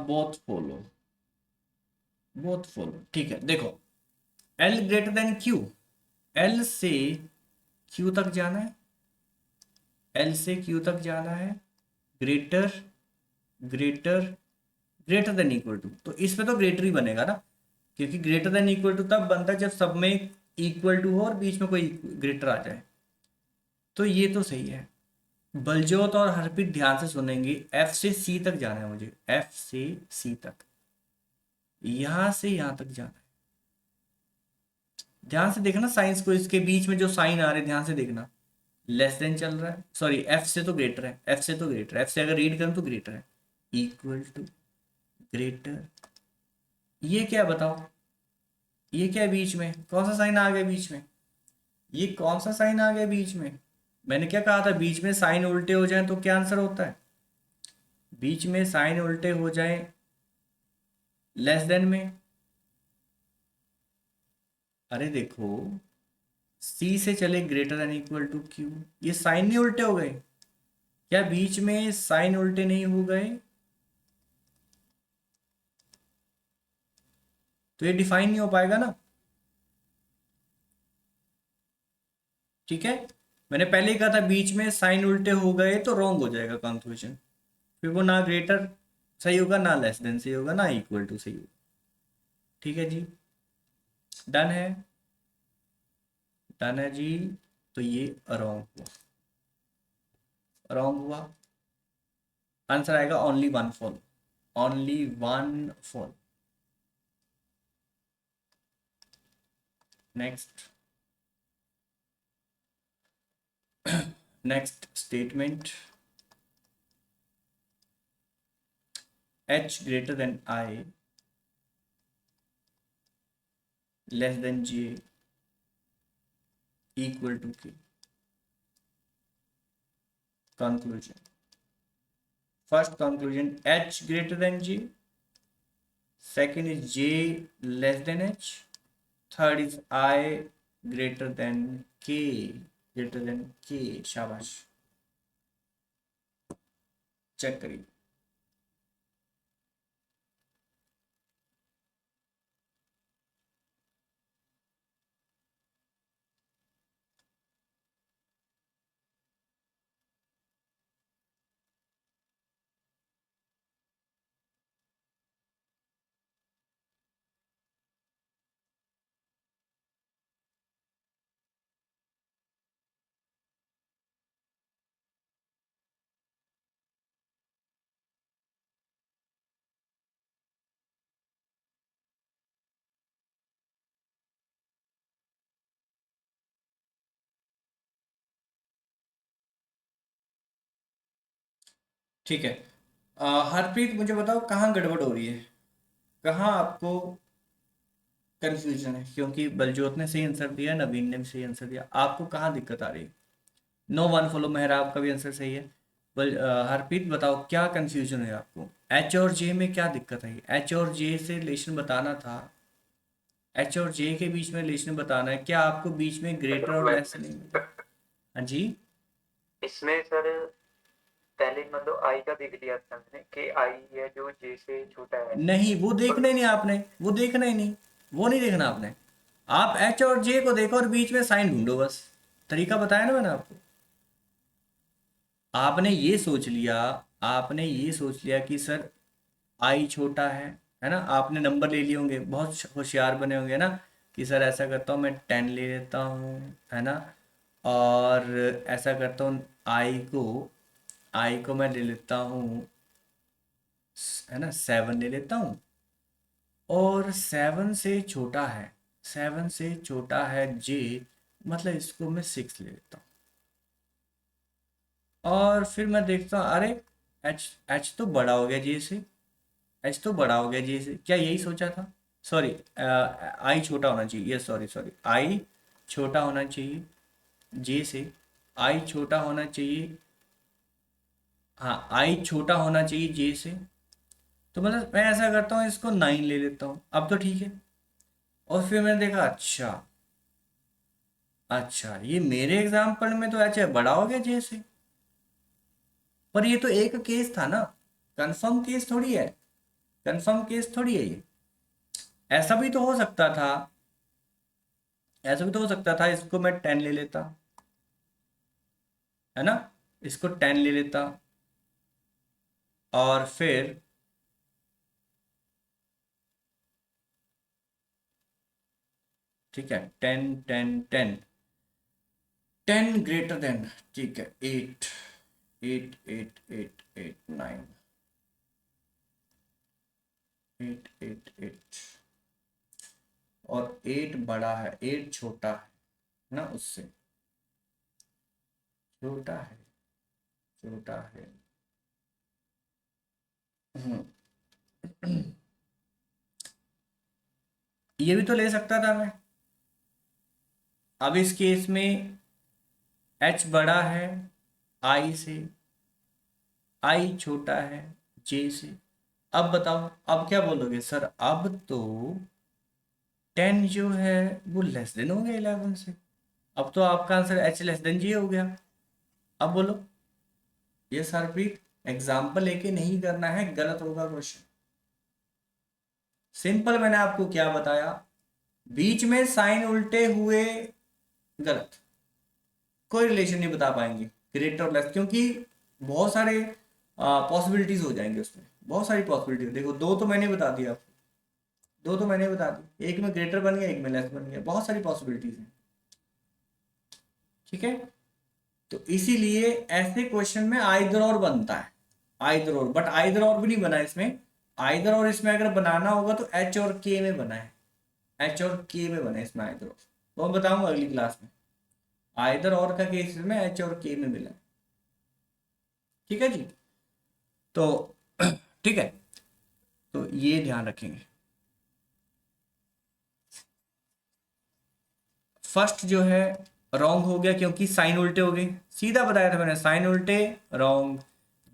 बोथ फॉलो, बोथ फॉलो, ठीक है। देखो, L greater than Q, L से क्यू तक जाना है, एल से क्यू तक जाना है, greater, greater, greater than equal to, तो इसमें तो ग्रेटर ही बनेगा ना, क्योंकि ग्रेटर देन इक्वल टू तब बनता है जब सब में इक्वल टू हो और बीच में कोई ग्रेटर आ जाए, तो ये तो सही है। बलजोत और हरप्रीत ध्यान से सुनेंगे, एफ से सी तक जाना है मुझे, एफ से सी तक, यहां से यहां तक जाना है। ध्यान से देखना साइंस को, इसके बीच में जो साइन आ रहे हैं ध्यान से देखना, लेस देन चल रहा है, सॉरी एफ से तो ग्रेटर है, एफ से तो ग्रेटर है, एफ से अगर रीड करूं तो ग्रेटर है, इक्वल टू, ग्रेटर, ये क्या बताओ, ये क्या है बीच में, कौन सा साइन आ गया बीच में, ये कौन सा साइन आ गया बीच में? मैंने क्या कहा था, बीच में साइन उल्टे हो जाए तो क्या आंसर होता है, बीच में साइन उल्टे हो जाए लेस देन में, अरे देखो, सी से चले greater than equal to Q, ये साइन नहीं उल्टे हो गए क्या, बीच में साइन उल्टे नहीं हो गए, तो ये डिफाइन नहीं हो पाएगा ना, ठीक है। मैंने पहले ही कहा था बीच में साइन उल्टे हो गए तो रॉन्ग हो जाएगा कंक्लूजन, फिर वो ना ग्रेटर सही होगा, ना लेस देन सही होगा, ना इक्वल टू सही होगा। ठीक है जी, डन है, डन है जी। तो ये रॉन्ग हुआ, रॉन्ग हुआ, आंसर आएगा only one fall, only one fall. Next, next statement, h greater than I less than j equal to k। Conclusion, first conclusion, h greater than j, second is j less than h, third is I greater than k, greater than k। शाबाश, चेक करिए, ठीक है। हरप्रीत मुझे बताओ कहाँ गड़बड़ हो रही है, कहाँ आपको कंफ्यूजन है, क्योंकि बलजोत ने सही आंसर दिया, नवीन ने भी सही आंसर दिया, आपको कहाँ दिक्कत आ रही है? नो वन फॉलो मेहराब का भी आंसर सही है। हरप्रीत बताओ क्या कंफ्यूजन है आपको, एच और जे में क्या दिक्कत है? एच और जे से रिलेशन बताना था, एच और जे के बीच में रिलेशन बताना है, क्या आपको बीच में ग्रेटर और लेस नहीं मिला? हाँ जी। इसमें सर पहले मतलब आई का देख लिया था मैंने कि आई है जो जे से छोटा है। नहीं, वो देखना और ही नहीं आपने, वो देखना ही नहीं, वो नहीं देखना आपने। आप एच और जे को देखो और बीच में साइन ढूंढो बस। तरीका बताया ना मैंने आपको। आपने ये सोच लिया, आपने ये सोच लिया कि सर आई छोटा है ना, आपने नंबर ले लिए होंगे, बहुत होशियार बने होंगे ना, कि सर ऐसा करता हूँ मैं 10 ले लेता हूँ, है ना, और ऐसा करता हूँ आई को मैं ले लेता हूँ, है ना, 7 ले लेता हूँ, और 7 से छोटा है, 7 से छोटा है जे, मतलब इसको मैं 6 ले लेता हूँ, और फिर मैं देखता हूँ अरे एच एच तो बड़ा हो गया जे से, एच तो बड़ा हो गया जे से, क्या यही सोचा था? सॉरी, आई छोटा होना चाहिए, यस सॉरी सॉरी, आई छोटा होना चाहिए जे से, आई छोटा होना चाहिए, हाँ आई छोटा होना चाहिए जे से। तो मतलब मैं ऐसा करता हूँ, इसको 9 ले लेता हूँ, अब तो ठीक है। और फिर मैंने देखा अच्छा, अच्छा ये मेरे एग्जाम्पल में तो अच्छा बड़ा हो गया जे से, पर ये तो एक केस था ना, कंफर्म केस थोड़ी है, कंफर्म केस थोड़ी है ये। ऐसा भी तो हो सकता था, ऐसा भी तो हो सकता था, इसको मैं 10 ले लेता, है ना, इसको 10 ले लेता, और फिर ठीक है, 10 ग्रेटर देन, ठीक है, 8, 8, 8, 8, 8, 9, 8, 8, 8, और 8 बड़ा है, 8 छोटा है ना उससे, छोटा है, छोटा है। हम्म, ये भी तो ले सकता था मैं। अब इस केस में एच बड़ा है आई से, आई छोटा है जे से। अब बताओ, अब क्या बोलोगे सर? अब तो 10 जो है वो लेस देन हो गया 11 से, अब तो आपका आंसर एच लेस देन जी हो गया। अब बोलो, ये सरप्रीत एग्जाम्पल लेके नहीं करना है, गलत होगा क्वेश्चन। सिंपल मैंने आपको क्या बताया, बीच में साइन उल्टे हुए गलत, कोई रिलेशन नहीं बता पाएंगे ग्रेटर और लेस, क्योंकि बहुत सारे पॉसिबिलिटीज हो जाएंगे उसमें, बहुत सारी पॉसिबिलिटी। देखो दो तो मैंने बता दिया आपको, दो तो मैंने बता दी, एक में ग्रेटर बन गया, एक में लेस बन गया, बहुत सारी पॉसिबिलिटीज हैं। ठीक है, तो इसीलिए ऐसे क्वेश्चन में आइदर और बनता है, आइदर और, बट आइदर और भी नहीं बना इसमें। आइदर और इसमें अगर बनाना होगा तो एच और के में बना है, एच और के में बना है इसमें आइदर और, तो मैं बताऊंगा अगली क्लास में। आइदर और का केस में एच और के में मिला है। ठीक है जी, तो ठीक है, तो ये ध्यान रखेंगे। फर्स्ट जो है रॉन्ग हो गया, क्योंकि साइन उल्टे हो गए, सीधा बताया था मैंने, साइन उल्टे रॉन्ग।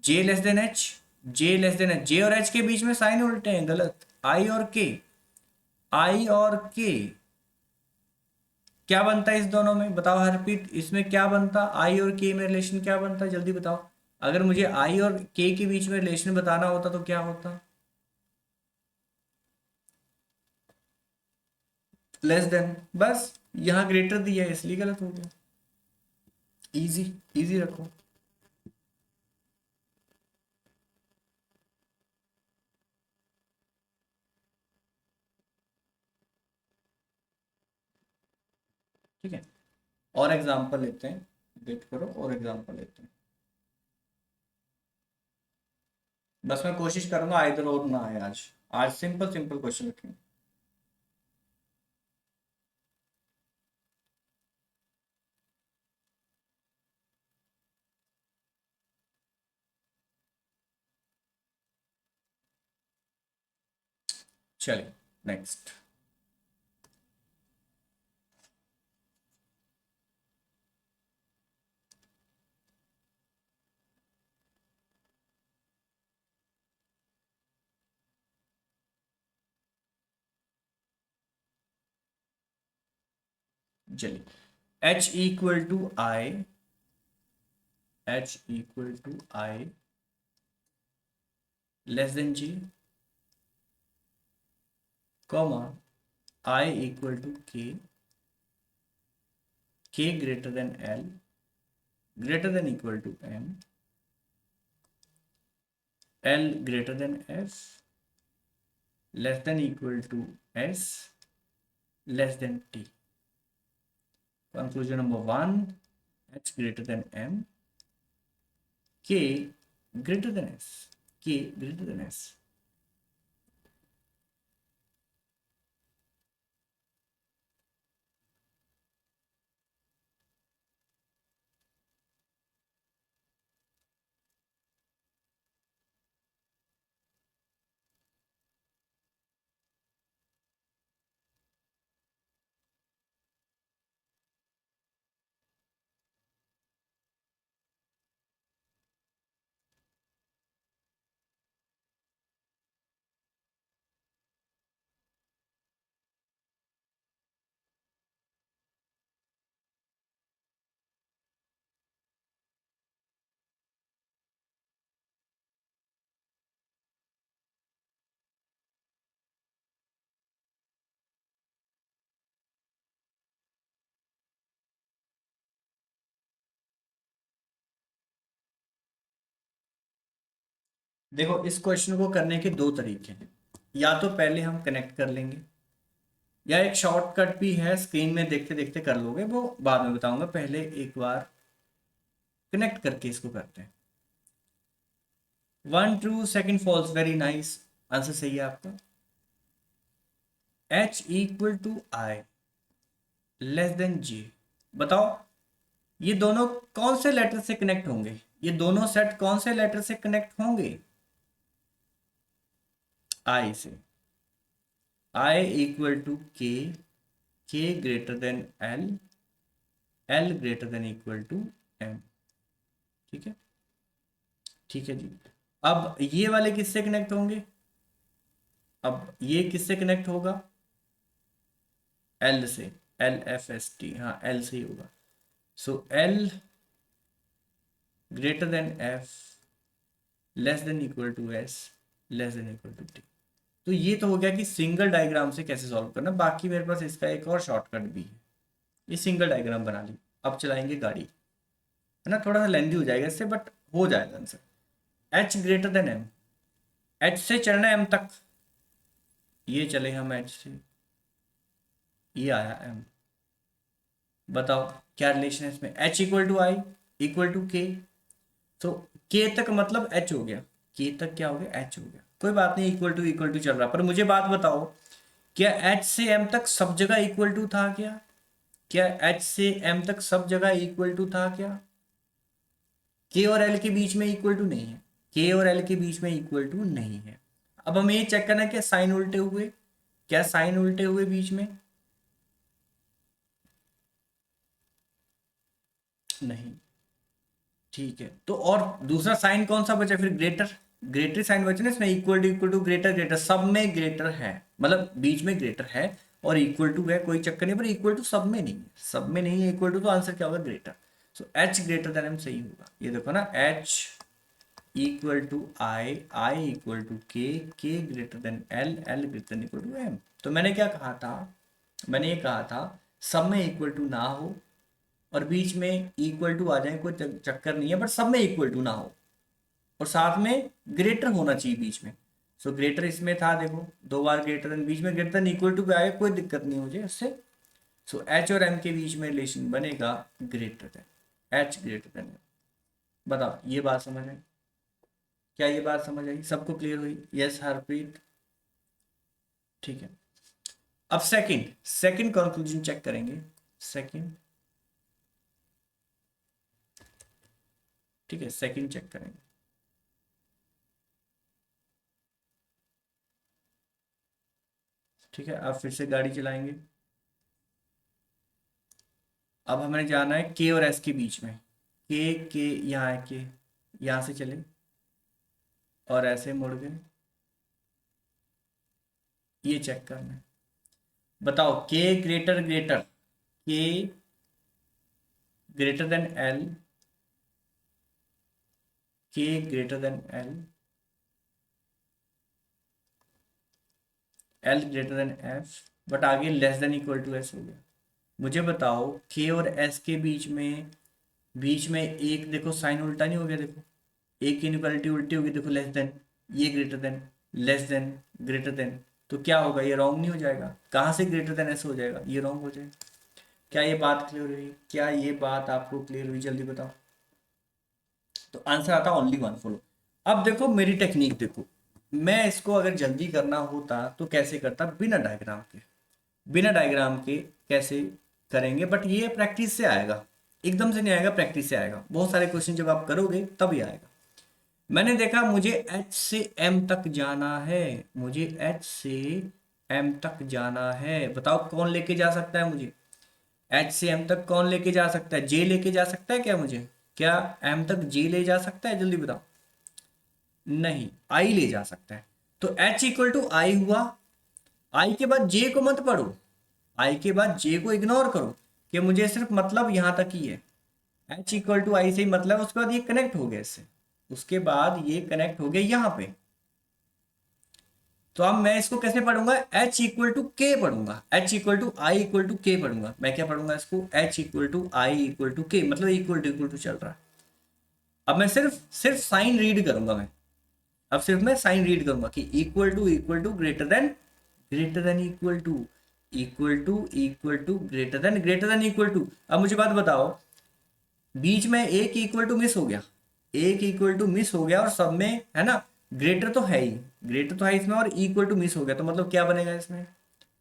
जे लेस देन एच, जे लेस देन एच, जे और एच के बीच में साइन उल्टे हैं, गलत। आई और के, आई और के क्या बनता है इस दोनों में? बताओ हरप्रीत, इसमें क्या बनता, आई और के में रिलेशन क्या बनता, जल्दी बताओ। अगर मुझे आई और के के बीच में रिलेशन बताना होता तो क्या होता? लेस देन, बस। यहाँ ग्रेटर दिया है इसलिए गलत हो गया। इजी, इजी रखो। ठीक है, और एग्जांपल लेते हैं, वेट करो, और एग्जांपल लेते हैं। बस मैं कोशिश करूंगा आइदर और ना आए आज, आज सिंपल सिंपल क्वेश्चन रखेंगे। चलिए नेक्स्ट। चलिए h equal to I, h equal to I less than G, comma I equal to k greater than l, greater than equal to m, l greater than f, less than equal to s, less than t। Conclusion number 1, h greater than m, k greater than s, k greater than s। देखो इस क्वेश्चन को करने के दो तरीके हैं, या तो पहले हम कनेक्ट कर लेंगे, या एक शॉर्टकट भी है, स्क्रीन में देखते देखते कर लोगे, वो बाद में बताऊंगा, पहले एक बार कनेक्ट करके इसको करते हैं। 1 true second false, very nice, answer सही है आपका। h equal to I less than G, बताओ ये दोनों कौन से लेटर से कनेक्ट होंगे, ये दोनों सेट कौन से लेटर से कनेक्ट होंगे, आई से। I equal to K greater than L greater than equal to M. ठीक है, ठीक है जी। अब ये वाले किससे कनेक्ट होंगे, अब ये किससे कनेक्ट होगा, एल से, एल एफ एस टी, हाँ एल से ही होगा। So L greater than F, less than equal to S, less than equal to T. तो ये तो हो गया कि सिंगल डायग्राम से कैसे सॉल्व करना, बाकी मेरे पास इसका एक और शॉर्टकट भी है, ये सिंगल डायग्राम बना ली। अब चलाएंगे गाड़ी, है ना, थोड़ा सा लेंदी हो जाएगा इससे, बट हो जाएगा answer. H greater than M, H से चलना है एम तक, ये चले हम एच से, ये आया एम। बताओ क्या रिलेशन है इसमें, H equal to I equal to K, तो के तक मतलब एच हो गया, के तक क्या हो गया, एच हो गया। कोई बात नहीं, इक्वल टू चल रहा, पर मुझे बात बताओ, क्या एच से एम तक सब जगह इक्वल टू था क्या, क्या एच से एम तक सब जगह इक्वल टू था क्या, के और एल के बीच में इक्वल टू नहीं है, के और एल के बीच में इक्वल टू नहीं है। अब हमें ये चेक करना है क्या साइन उल्टे हुए, क्या साइन उल्टे हुए बीच में, नहीं। ठीक है, तो और दूसरा साइन कौन सा बचा फिर, ग्रेटर, ग्रेटर साइन बचा ना इसमें, इक्वल टू ग्रेटर, ग्रेटर सब में ग्रेटर है, मतलब बीच में ग्रेटर है और इक्वल टू है, कोई चक्कर नहीं, पर इक्वल टू सब में नहीं है, सब में नहीं है इक्वल टू, तो आंसर क्या होगा, greater. So H greater than M सही होगा। ये देखो ना, H equal to I equal to K greater than L greater than equal to M. तो मैंने क्या कहा था, मैंने ये कहा था सब में इक्वल टू ना हो और बीच में इक्वल टू आ जाए, कोई चक्कर नहीं है, बट सब में इक्वल टू ना हो और साथ में ग्रेटर होना चाहिए बीच में। सो ग्रेटर इसमें था, देखो दो बार ग्रेटर देन, बीच में ग्रेटर देन इक्वल टू पे आए, कोई दिक्कत नहीं मुझे उससे। सो एच और एम के बीच में रिलेशन बनेगा greater than, H greater than. बताओ ये बात समझ आई, क्या ये बात समझ आई, सबको क्लियर हुई, यस हरप्रीत, ठीक है। अब सेकंड, सेकंड कंक्लूजन चेक करेंगे, सेकंड, ठीक है, सेकंड चेक करेंगे। ठीक है, अब फिर से गाड़ी चलाएंगे। अब हमें जाना है के और एस के बीच में। के यहाँ है, के यहाँ से चले और ऐसे मुड़ गए, ये चेक करना है। बताओ K greater greater, K greater than L, K greater than L, L greater than F, but आगे less than equal to S हो गया। मुझे बताओ के और एस के बीच में एक देखो साइन उल्टा नहीं हो गया, देखो एक की इनइक्वालिटी उल्टी होगी, देखो लेस देन, ये greater than, less then, greater than, तो क्या होगा, ये रॉन्ग नहीं हो जाएगा? कहाँ से ग्रेटर देन ऐसे हो जाएगा, ये रॉन्ग हो जाएगा। क्या ये बात क्लियर हुई? क्या ये बात आपको क्लियर हुई? जल्दी बताओ। तो आंसर आता ओनली वन, फॉलो। अब देखो मेरी टेक्निक देखो, मैं इसको अगर जल्दी करना होता तो कैसे करता, बिना डायग्राम के। बिना डायग्राम के कैसे करेंगे, बट ये प्रैक्टिस से आएगा, एकदम से नहीं आएगा, प्रैक्टिस से आएगा। बहुत सारे क्वेश्चन जब आप करोगे तभी आएगा। मैंने देखा मुझे एच से एम तक जाना है, मुझे एच से एम तक जाना है। बताओ कौन लेके जा सकता है मुझे एच से एम तक? कौन लेके जा सकता है? जे लेके जा सकता है क्या मुझे? क्या एम तक जे ले जा सकता है? जल्दी बताओ। नहीं, आई ले जा सकता है। तो एच इक्वल टू आई हुआ। आई के बाद जे को मत पढ़ो, आई के बाद जे को इग्नोर करो कि मुझे सिर्फ मतलब यहां तक ही है। एच इक्वल टू आई से ही मतलब, उसके बाद ये कनेक्ट हो गया इससे, उसके बाद ये कनेक्ट हो गया यहां पे। तो अब मैं इसको कैसे पढ़ूंगा? एच इक्वल टू के पढ़ूंगा, H equal to I equal to K पढ़ूंगा। मैं क्या पढ़ूंगा इसको? H equal to I equal to K, मतलब इक्वल टू चल रहा है। अब मैं सिर्फ सिर्फ साइन रीड करूंगा मैं, अब सिर्फ मैं साइन रीड करूंगा कि equal to greater than equal to greater than equal to. अब मुझे बात बताओ, बीच में एक इक्वल टू मिस हो गया, एक इक्वल टू मिस हो गया और सब में है ना ग्रेटर तो है ही, ग्रेटर तो है इसमें, और इक्वल टू मिस हो गया, तो मतलब क्या बनेगा इसमें?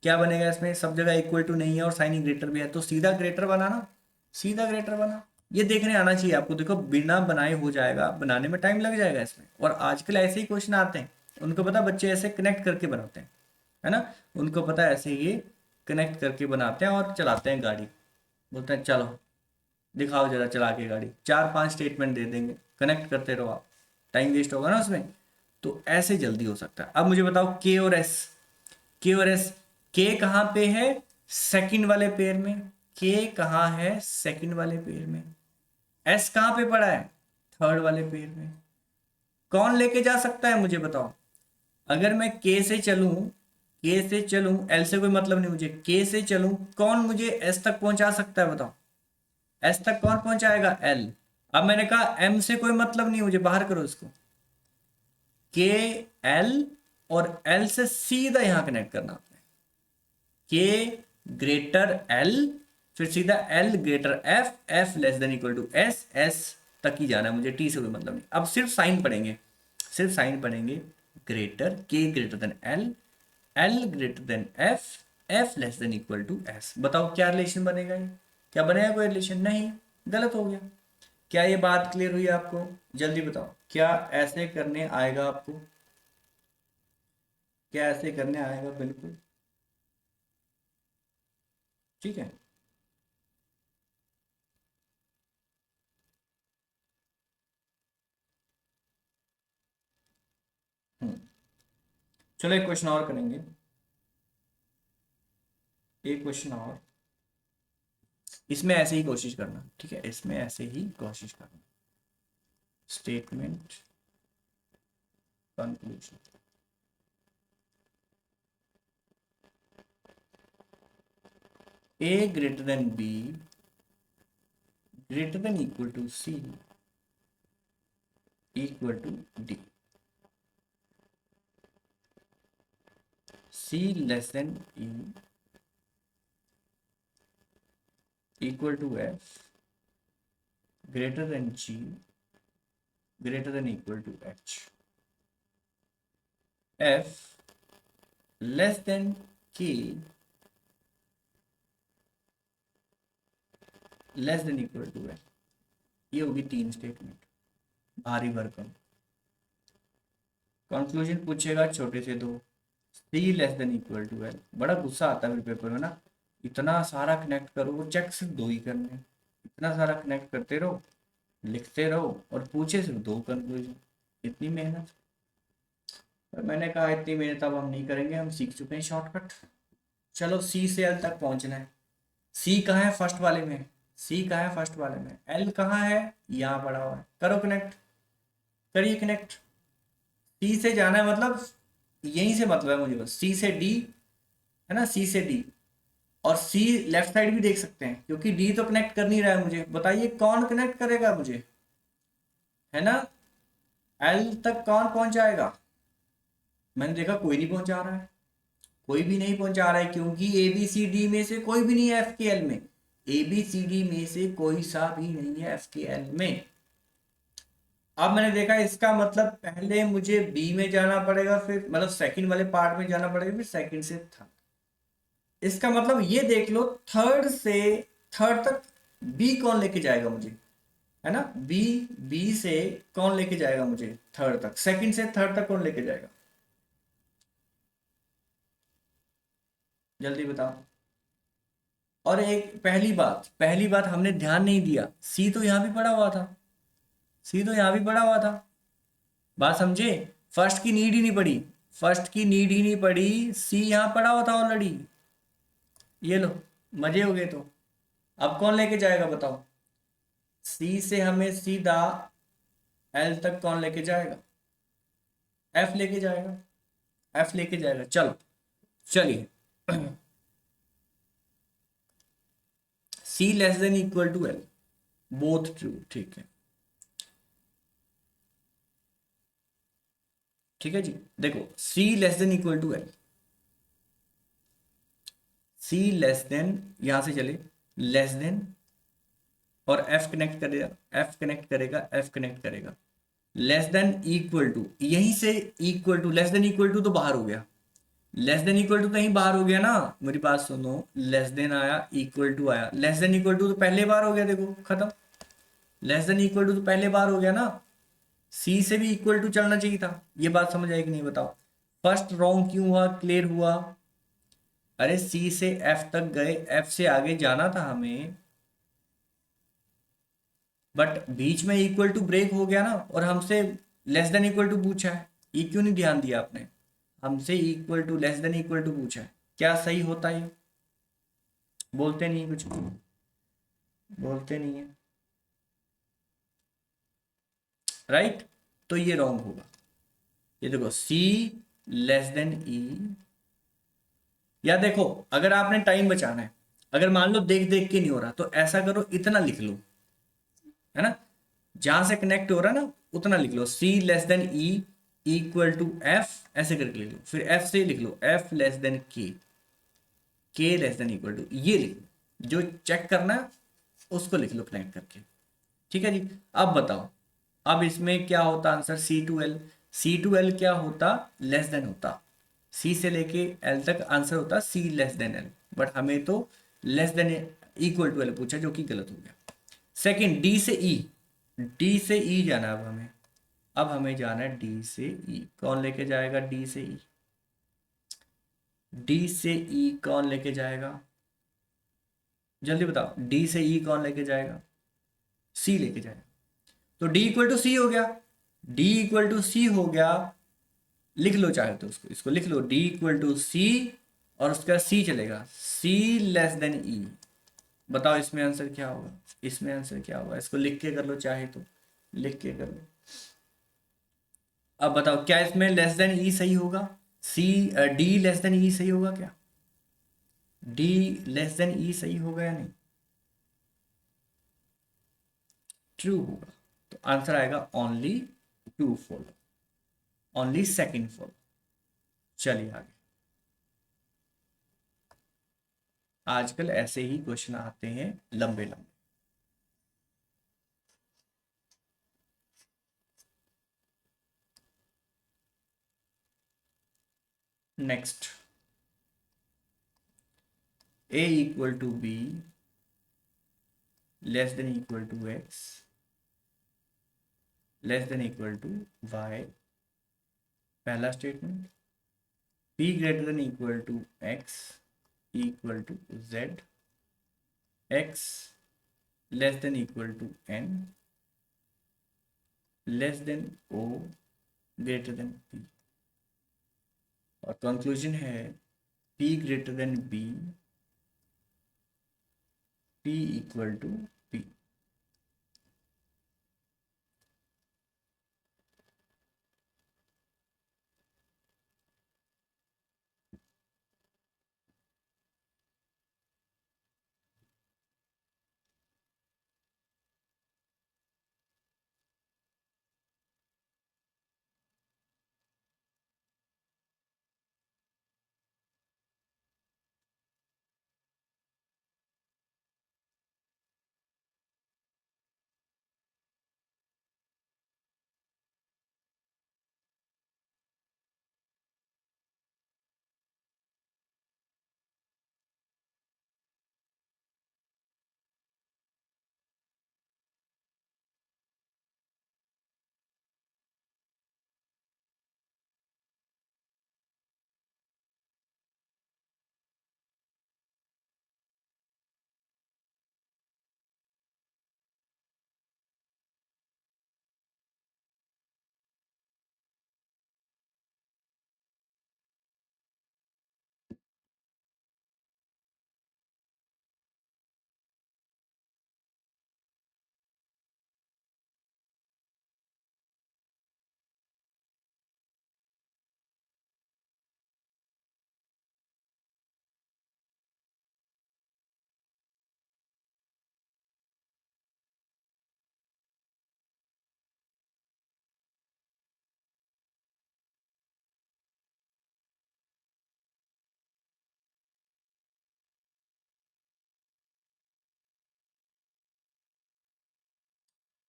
क्या बनेगा इसमें? सब जगह इक्वल टू नहीं है और साइन ग्रेटर भी है, तो सीधा ग्रेटर बना ना, सीधा ग्रेटर बना। ये देखने आना चाहिए आपको। देखो बिना बनाए हो जाएगा, बनाने में टाइम लग जाएगा इसमें, और आजकल ऐसे ही क्वेश्चन आते हैं, उनको पता बच्चे ऐसे कनेक्ट करके बनाते हैं, है ना, उनको पता है ऐसे ये कनेक्ट करके बनाते हैं और चलाते हैं गाड़ी। बोलते हैं चलो दिखाओ जरा चला के गाड़ी, चार पांच स्टेटमेंट दे देंगे, कनेक्ट करते रहो आप, टाइम वेस्ट होगा ना उसमें। तो ऐसे जल्दी हो सकता है। अब मुझे बताओ के और एस, के और एस, के कहाँ पे है? सेकंड वाले पेयर में। के कहाँ है? सेकंड वाले पेयर में। एस कहाँ पे पड़ा है? थर्ड वाले पेयर में। कौन लेके जा सकता है मुझे बताओ? अगर मैं के से चलूं, के से चलूं, एल से कोई मतलब नहीं मुझे, के से चलूं, कौन मुझे एस तक पहुंचा सकता है बताओ? एस तक कौन पहुंचाएगा? एल। अब मैंने कहा एम से कोई मतलब नहीं मुझे, बाहर करो इसको। के, एल और एल से सीधा यहां कनेक्ट करना आपने, के ग्रेटर एल, फिर सीधा L greater F, F less than equal to S, S तक ही जाना है मुझे, टी से कोई मतलब नहीं। अब सिर्फ साइन पढ़ेंगे, सिर्फ साइन पढ़ेंगे। Greater, K greater than L, L greater than F, F less than equal to S. बताओ क्या रिलेशन बनेगा ये? क्या बनेगा कोई रिलेशन? नहीं, गलत हो गया। क्या ये बात क्लियर हुई आपको? जल्दी बताओ, क्या ऐसे करने आएगा आपको? क्या ऐसे करने आएगा? बिल्कुल ठीक है। हम्म, चलो एक क्वेश्चन और करेंगे, एक क्वेश्चन और। इसमें ऐसे ही कोशिश करना, ठीक है, इसमें ऐसे ही कोशिश करना। Statement conclusion, A greater than B greater than equal to C equal to D, C less than E equal to F greater than G greater than equal to H, F less than K less than equal to F. ये होगी तीन स्टेटमेंट, भारी भरकम। कंक्लूजन पूछेगा छोटे से दो, C less than equal to L. बड़ा गुस्सा आता है मेरे पेपर में ना, इतना सारा कनेक्ट करो, वो चेक सिर्फ दो ही करने हैं। इतना सारा कनेक्ट करते रहो, लिखते रहो, और पूछे सिर्फ दो कंक्लूजन। इतनी मेहनत। पर मैंने कहा इतनी मेहनत अब हम नहीं करेंगे, हम सीख चुके हैं शॉर्टकट। चलो सी से एल तक पहुंचना है। सी कहाँ है फर्स्ट वाले में, सी कहाँ है फर्स्ट वाले में, एल कहाँ है, यहाँ पड़ा हुआ है। करो कनेक्ट, करिए कनेक्ट। सी से जाना है मतलब यहीं से मतलब है मुझे, बस सी से डी, है ना, सी से डी। और सी लेफ्ट साइड भी देख सकते हैं, क्योंकि डी तो कनेक्ट कर नहीं रहा है मुझे। बताइए कौन कनेक्ट करेगा मुझे, है ना, एल तक कौन पहुंचाएगा। मैंने देखा कोई नहीं पहुंचा रहा है, कोई भी नहीं पहुंचा रहा है, क्योंकि ए बी सी डी में से कोई भी नहीं है एफ के एल में। ए बी सी डी में से कोई सा भी नहीं है एफ के एल में। अब मैंने देखा इसका मतलब पहले मुझे बी में जाना पड़ेगा, फिर मतलब सेकंड वाले पार्ट में जाना पड़ेगा, फिर सेकंड से थर्ड। इसका मतलब ये देख लो, थर्ड से थर्ड तक बी कौन लेके जाएगा मुझे, है ना, बी, बी से कौन लेके जाएगा मुझे थर्ड तक, सेकंड से थर्ड तक कौन लेके जाएगा, जल्दी बताओ। और एक पहली बात हमने ध्यान नहीं दिया, सी तो यहां भी पड़ा हुआ था, सी तो यहां भी पड़ा हुआ था। बात समझे, फर्स्ट की नीड ही नहीं पड़ी, फर्स्ट की नीड ही नहीं पड़ी, सी यहां पड़ा हुआ था ऑलरेडी। ये लो, मजे हो गए। तो अब कौन लेके जाएगा बताओ, सी से हमें सीधा एल तक कौन लेके जाएगा, एफ लेके जाएगा, एफ लेके जाएगा। चलो चलिए, C less than equal to L, both true, ठीक है। ठीक है जी, देखो C less than equal to L, C less than, यहां से चले, लेस देन, और एफ कनेक्ट करेगा, एफ कनेक्ट करेगा, एफ कनेक्ट करेगा, लेस देन इक्वल टू, यहीं से equal to, less than equal to तो बाहर हो गया, लेस देन इक्वल टू कहीं बाहर हो गया ना, मेरी बात सुनो, लेस देन आया, इक्वल टू आया, लेस देन इक्वल टू तो पहले बार हो गया, देखो खत्म। लेस देन इक्वल टू तो पहले बार हो गया ना, सी से भी इक्वल टू चलना चाहिए था। ये बात समझ आई कि नहीं बताओ। फर्स्ट रॉन्ग क्यों हुआ, क्लियर हुआ। अरे सी से एफ तक गए, एफ से आगे जाना था हमें, बट बीच में इक्वल टू ब्रेक हो गया ना, और हमसे लेस देन इक्वल टू पूछा है। ये क्यों नहीं ध्यान दिया आपने, हमसे equal to less than equal to पूछा है, क्या सही होता है। बोलते नहीं कुछ, बोलते नहीं है, राइट। तो ये रॉन्ग होगा। ये देखो सी लेस देन ई, या देखो अगर आपने टाइम बचाना है, अगर मान लो देख देख के नहीं हो रहा, तो ऐसा करो, इतना लिख लो, है ना, जहां से कनेक्ट हो रहा है ना उतना लिख लो, C less than E equal to F, ऐसे करके लिख लो, फिर एफ से लिख लो F less than K less than equal to, ये लिख लो, जो चेक करना है उसको लिख लो कनेक्ट करके। ठीक है जी। अब बताओ, अब इसमें क्या होता answer, C to L, C to L क्या होता, लेस देन होता, सी से लेके एल तक आंसर होता C less than L, but हमें तो less than equal to L पूछा, जो कि गलत हो गया। सेकंड, डी से ई, डी से ई जाना है अब हमें, अब हमें जाना है डी से ई, कौन लेके जाएगा डी से ई, डी से ई कौन लेके जाएगा, जल्दी बताओ, डी से ई कौन लेके जाएगा, सी लेके जाएगा। तो डी इक्वल टू सी हो गया, डी इक्वल टू सी हो गया, लिख लो चाहे तो उसको, इसको लिख लो डी इक्वल टू सी, और उसका सी चलेगा, सी लेस देन ई। बताओ इसमें आंसर क्या होगा, इसमें आंसर क्या होगा, इसको लिख के कर लो चाहे तो, लिख के कर लो। अब बताओ क्या इसमें लेस देन ई सही होगा, सी, डी लेस देन ई सही होगा क्या, डी लेस देन ई सही होगा या नहीं, ट्रू होगा। तो आंसर आएगा only two follow, only second follow. चलिए आगे, आजकल ऐसे ही क्वेश्चन आते हैं लंबे लंबे। Next, a equal to B less than equal to X less than equal to Y, पहला statement. p greater than equal to x equal to z, x less than equal to n, less than o, greater than p। और कंक्लूजन है p greater than b, p equal to p।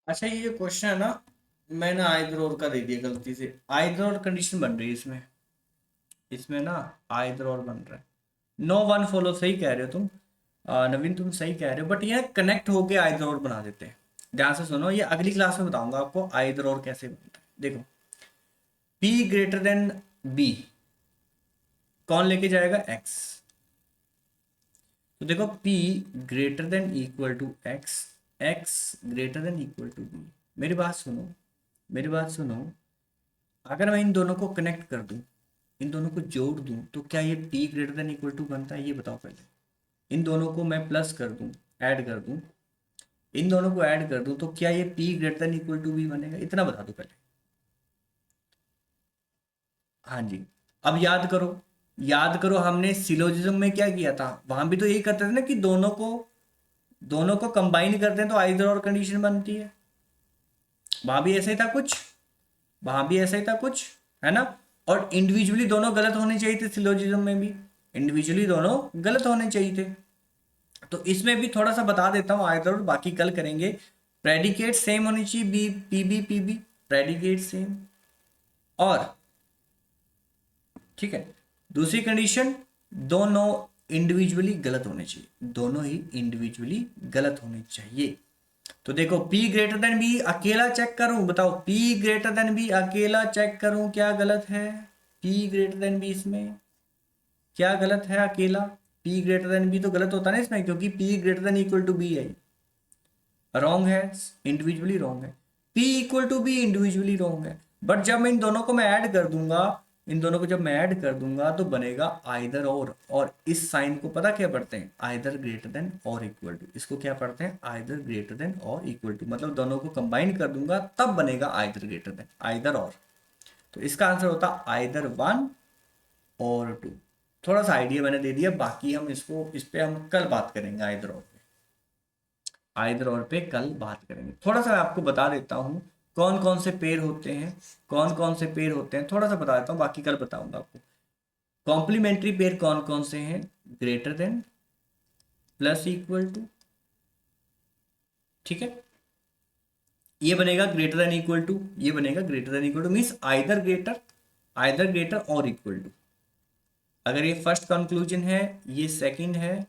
अच्छा, ये जो क्वेश्चन है ना, मैंने आइदर और का दे दिया गलती से। आइदर और कंडीशन बन रही है इसमें, इसमें ना आइदर और बन रहा है। नो वन फॉलो, सही कह रहे हो तुम। नवीन तुम सही कह रहे हो, बट ये कनेक्ट होके आइदर और बना देते हैं। ध्यान से सुनो, ये अगली क्लास में बताऊंगा आपको आइदर और कैसे बनता है। देखो, p ग्रेटर देन b कौन लेके जाएगा, x। तो देखो p greater than equal to x, x greater than equal to b। मेरी बात सुनो, मेरी बात सुनो, अगर मैं इन दोनों को कनेक्ट कर दूं, इन दोनों को जोड़ दूं, तो क्या ये p greater than equal to बनता है, ये बताओ पहले। इन दोनों को मैं प्लस कर दूं, ऐड कर दूं, इन दोनों को ऐड कर दूं, तो क्या ये p greater than equal to b बनेगा, इतना बता दो पहले। हाँ जी। अब याद करो, याद करो, हमने सिलोजिज्म में क्या किया था, वहां भी तो यही करते थे ना कि दोनों को कंबाइन करते हैं तो आइदर और कंडीशन बनती है। वहां भी ऐसा ही था कुछ, वहां भी ऐसा ही था कुछ, है ना। और इंडिविजुअली दोनों गलत होने चाहिए थे, सिलोजिज्म में भी इंडिविजुअली दोनों गलत होने चाहिए थे। तो इसमें भी थोड़ा सा बता देता हूँ, आइदर और बाकी कल करेंगे। प्रेडिकेट सेम होनी चाहिए, B P B predicate same. और ठीक है, दूसरी कंडीशन, दोनों इंडिविजुअली गलत होने चाहिए, दोनों ही इंडिविजुअली गलत होने चाहिए। तो देखो P ग्रेटर देन बी अकेला चेक करूं, बताओ P ग्रेटर देन बी अकेला चेक करूं क्या गलत है, P ग्रेटर देन बी इसमें क्या गलत है अकेला। P ग्रेटर देन बी तो गलत होता ना इसमें, क्योंकि P greater than equal to B है, रॉन्ग है, इंडिविजुअली रॉन्ग है। P equal to B individually wrong है। बट जब मैं इन दोनों को मैं ऐड कर दूंगा, इन दोनों को जब मैं ऐड कर दूंगा तो बनेगा आइदर और इस साइन को पता क्या पढ़ते हैं, आइदर ग्रेटर देन और इक्वल टू। इसको क्या पढ़ते हैं, आइदर ग्रेटर देन और इक्वल टू, मतलब दोनों को कंबाइन कर दूंगा तब बनेगा आइदर ग्रेटर देन, आइदर और। तो इसका आंसर होता आइदर वन और टू। थोड़ा सा आइडिया मैंने दे दिया, बाकी हम इसको इस पे हम कल बात करेंगे, आइदर और पे, आइदर और पे कल बात करेंगे। थोड़ा सा मैं आपको बता देता हूँ कौन कौन से पेड़ होते हैं, कौन कौन से पेड़ होते हैं, थोड़ा सा बता देता हूँ, बाकी कल बताऊंगा आपको। कॉम्प्लीमेंट्री पेयर कौन कौन से हैं, greater than, plus equal to, ठीक है, ये बनेगा ग्रेटर देन इक्वल टू, ये बनेगा greater than equal to, means either greater और इक्वल टू। अगर ये फर्स्ट कंक्लूजन है, ये सेकंड है,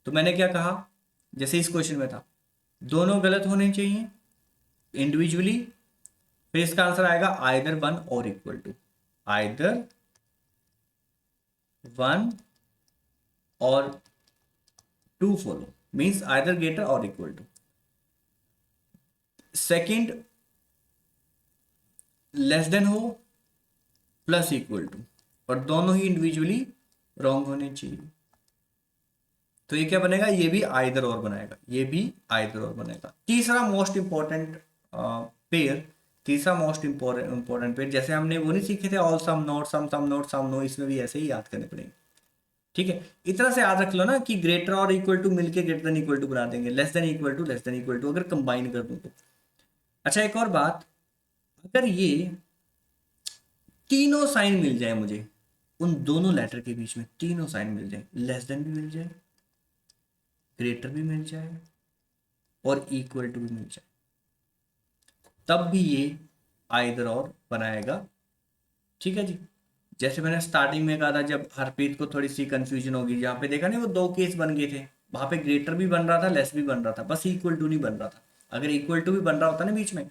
तो मैंने क्या कहा, जैसे इस क्वेश्चन में था, दोनों गलत होने चाहिए इंडिविजुअली, फिर इसका आंसर आएगा आइदर वन और इक्वल टू, आइदर 1 और 2 फॉलो, मीन्स आइदर ग्रेटर और equal to. Second, less than हो प्लस इक्वल टू, और दोनों ही इंडिविजुअली रॉन्ग होने चाहिए। तो ये क्या बनेगा, ये भी आइदर और बनाएगा, ये भी आइदर और बनेगा। तीसरा मोस्ट इंपॉर्टेंट पेयर, तीसरा मोस्ट इंपॉर्टेंट पेयर, जैसे हमने वो नहीं सीखे थे all some not some some not some no, इसमें भी ऐसे ही याद करने पड़ेंगे। ठीक है, इतना से याद रख लो ना कि ग्रेटर और इक्वल टू मिलके ग्रेटर देन इक्वल टू बना देंगे, लेस देन इक्वल टू अगर कंबाइन कर दूं तो। अच्छा, एक और बात, अगर ये तीनों साइन मिल जाए मुझे, उन दोनों लेटर के बीच में तीनों साइन मिल जाए, लेस देन भी मिल जाए, ग्रेटर भी मिल जाए और इक्वल टू भी मिल जाए, तब भी ये आइदर और बनाएगा। ठीक है जी। जैसे मैंने स्टार्टिंग में कहा था, जब हरप्रीत को थोड़ी सी कंफ्यूजन होगी, जहाँ पे देखा नहीं वो दो केस बन गए थे, वहां पे ग्रेटर भी बन रहा था, लेस भी बन रहा था, बस इक्वल टू नहीं बन रहा था। अगर इक्वल टू भी बन रहा होता ना बीच में,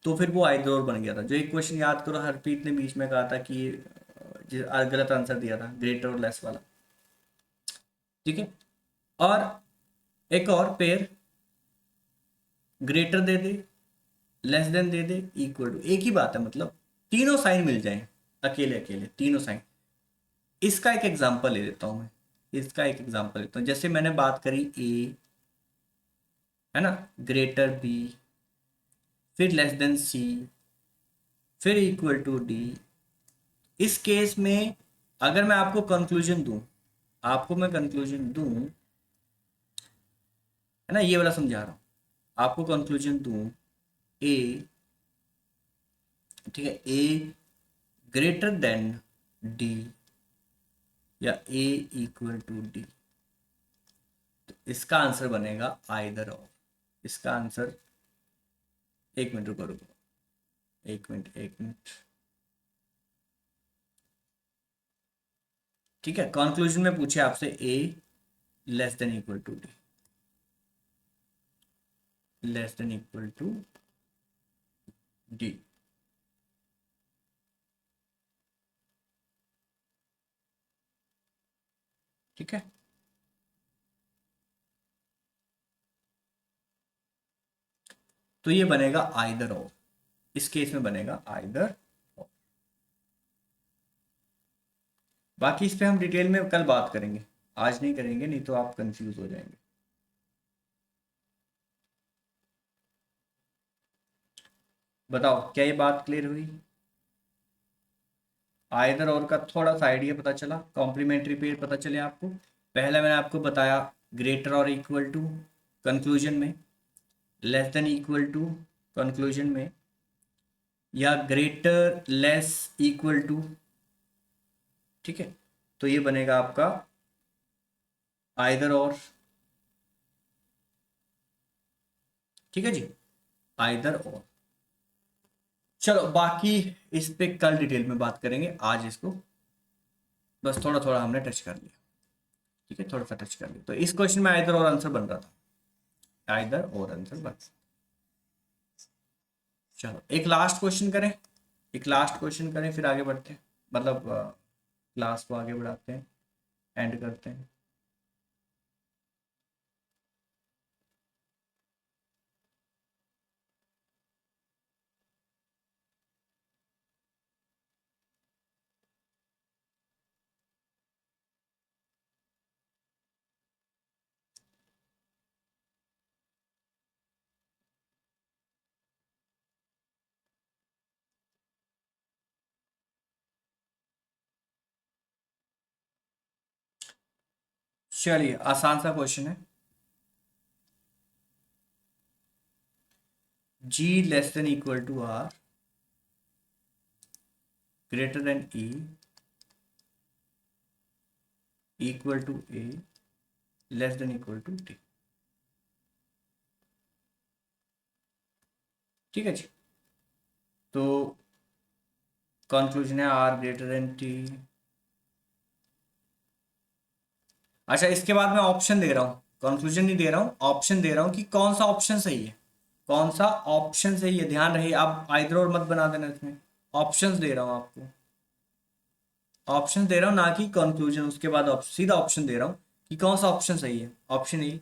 तो फिर वो आइदर और बन गया था। जो एक क्वेश्चन याद करो, हरप्रीत ने बीच में कहा था कि गलत आंसर दिया था, ग्रेटर और लेस वाला। ठीक है, और एक और पेयर, ग्रेटर दे दे, लेस देन दे दे, इक्वल टू, एक ही बात है, मतलब तीनों साइन मिल जाए, अकेले अकेले तीनों साइन। इसका एक एग्जांपल ले लेता हूं मैं, इसका एक एग्जांपल लेता हूं। जैसे मैंने बात करी ए, है ना, ग्रेटर बी, फिर लेस देन सी, फिर इक्वल टू डी। इस केस में अगर मैं आपको कंक्लूजन दूं, आपको मैं कंक्लूजन दूं, है ना, ये वाला समझा रहा हूं, आपको कंक्लूजन दूं, ए, ठीक है, ए ग्रेटर देन डी या ए इक्वल टू डी, तो इसका आंसर बनेगा आइदर और। इसका आंसर, एक मिनट रुको रुको, एक मिनट। ठीक है, कंक्लूजन में पूछे आपसे A less than equal to D, less than equal to D. ठीक है, तो ये बनेगा आइदर और, इस केस में बनेगा आइदर और। बाकी इस पे हम डिटेल में कल बात करेंगे, आज नहीं करेंगे, नहीं तो आप कंफ्यूज हो जाएंगे। बताओ, क्या ये बात क्लियर हुई? आइदर और का थोड़ा सा आइडिया पता चला, कॉम्प्लीमेंट्री पेयर पता चले आपको। पहला मैंने आपको बताया ग्रेटर और इक्वल टू कंक्लूजन में, less than equal to conclusion में, या ग्रेटर लेस इक्वल टू। ठीक है, तो ये बनेगा आपका आइदर और। ठीक है जी, आइदर और। चलो बाकी इस पे कल डिटेल में बात करेंगे, आज इसको बस थोड़ा थोड़ा हमने टच कर लिया। ठीक है, थोड़ा सा टच कर लिया, तो इस क्वेश्चन में आइदर और आंसर बन रहा था, आइदर और आंसर बन। चलो एक लास्ट क्वेश्चन करें, एक लास्ट क्वेश्चन करें, फिर आगे बढ़ते हैं, मतलब क्लास को आगे बढ़ाते हैं, एंड करते हैं। चलिए, आसान सा क्वेश्चन है, G less than equal to R, greater than E, equal to A, less than equal to T. ठीक है जी, तो कंक्लूजन है आर ग्रेटर देन टी। अच्छा, इसके बाद मैं ऑप्शन दे रहा हूँ, कंक्लूजन नहीं दे रहा हूँ, ऑप्शन दे रहा हूँ कि कौन सा ऑप्शन सही है, कौन सा ऑप्शन सही है। ध्यान रहे, आप आइदर और मत बना देना इसमें, ऑप्शंस दे रहा हूँ आपको। ऑप्शन दे रहा हूँ ना कि कंक्लूजन, उसके बाद सीधा ऑप्शन दे रहा हूँ कि कौन सा ऑप्शन सही है। Option A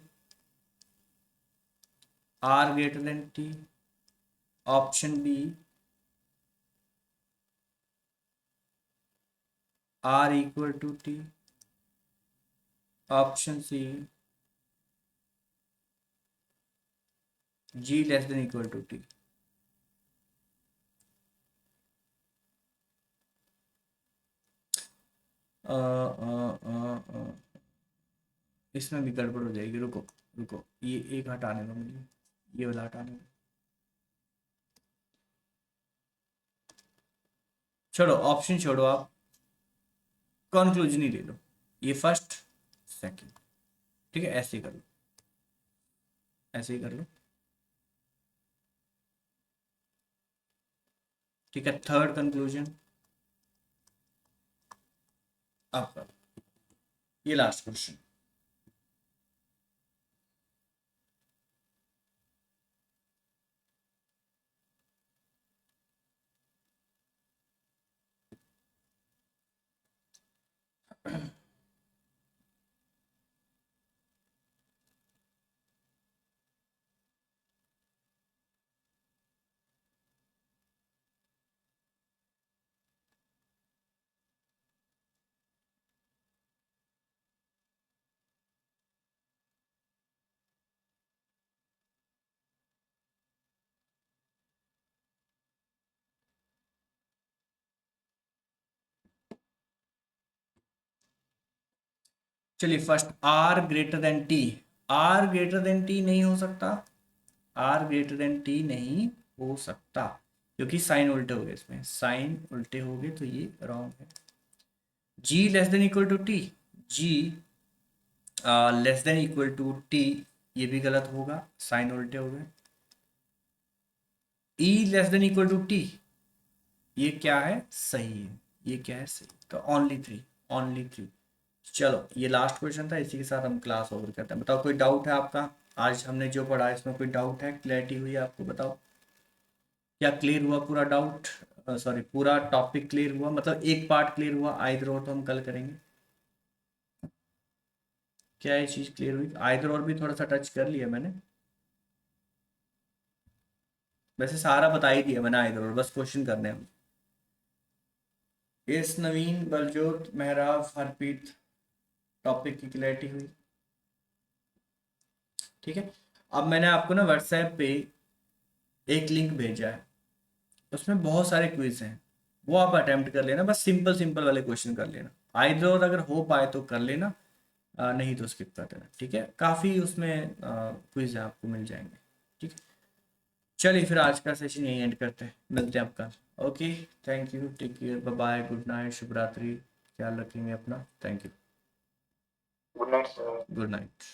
R greater than T, option B R equal to T, option C G less than equal to T. इसमें भी गड़बड़ हो जाएगी, रुको रुको, ये एक हटाने दो मुझे, ये वाला हटाने दो। छोड़ो ऑप्शन, छोड़ो आप, कंक्लूजन ही ले लो, ये फर्स्ट सेकंड, ठीक है, ऐसे ही कर लो, ऐसे ही कर लो, ठीक है। थर्ड कंक्लूजन आप करो, ये लास्ट क्वेश्चन। चलिए first, R greater than T, R greater than T नहीं हो सकता, आर ग्रेटर देन टी नहीं हो सकता, क्योंकि साइन उल्टे हो गए, इसमें साइन उल्टे हो गए तो ये रॉन्ग है। G less than equal to T, G less than equal to T, ये भी गलत होगा, साइन उल्टे हो गए। E less than equal to T, ये क्या है, सही है, ये क्या है, सही, तो ओनली थ्री, ओनली थ्री। चलो ये लास्ट क्वेश्चन था, इसी के साथ हम क्लास ओवर करते हैं। बताओ कोई डाउट है आपका, आज हमने जो पढ़ा है इसमें कोई डाउट है, क्लैरिटी हुई है आपको, बताओ क्या क्लियर हुआ पूरा डाउट, सॉरी पूरा टॉपिक क्लियर हुआ, मतलब एक पार्ट क्लियर हुआ, आइदर और तो हम कल करेंगे। क्या ये चीज़ क्लियर हुई, आइदर और भी थोड़ा सा टच कर लिया मैंने, वैसे सारा बता ही दिया मैंने आइदर और, बस क्वेश्चन करने हैं। इस नवीन बलजोत मेहराब हरप्रीत टॉपिक की क्लैरिटी हुई, ठीक है। अब मैंने आपको ना व्हाट्सएप पे एक लिंक भेजा है, उसमें बहुत सारे क्विज हैं, वो आप अटेम्प्ट कर लेना, बस सिंपल सिंपल वाले क्वेश्चन कर लेना, आइदर और अगर हो पाए तो कर लेना, नहीं तो स्किप कर देना, ठीक है। काफ़ी उसमें क्विज आपको मिल जाएंगे, ठीक है। चलिए फिर आज का सेशन यहीं एंड करते हैं, मिलते हैं आपका। Okay, thank you, take care, bye bye, good night, शुभ रात्रि, ख्याल रखेंगे अपना, thank you, good night sir. Good night.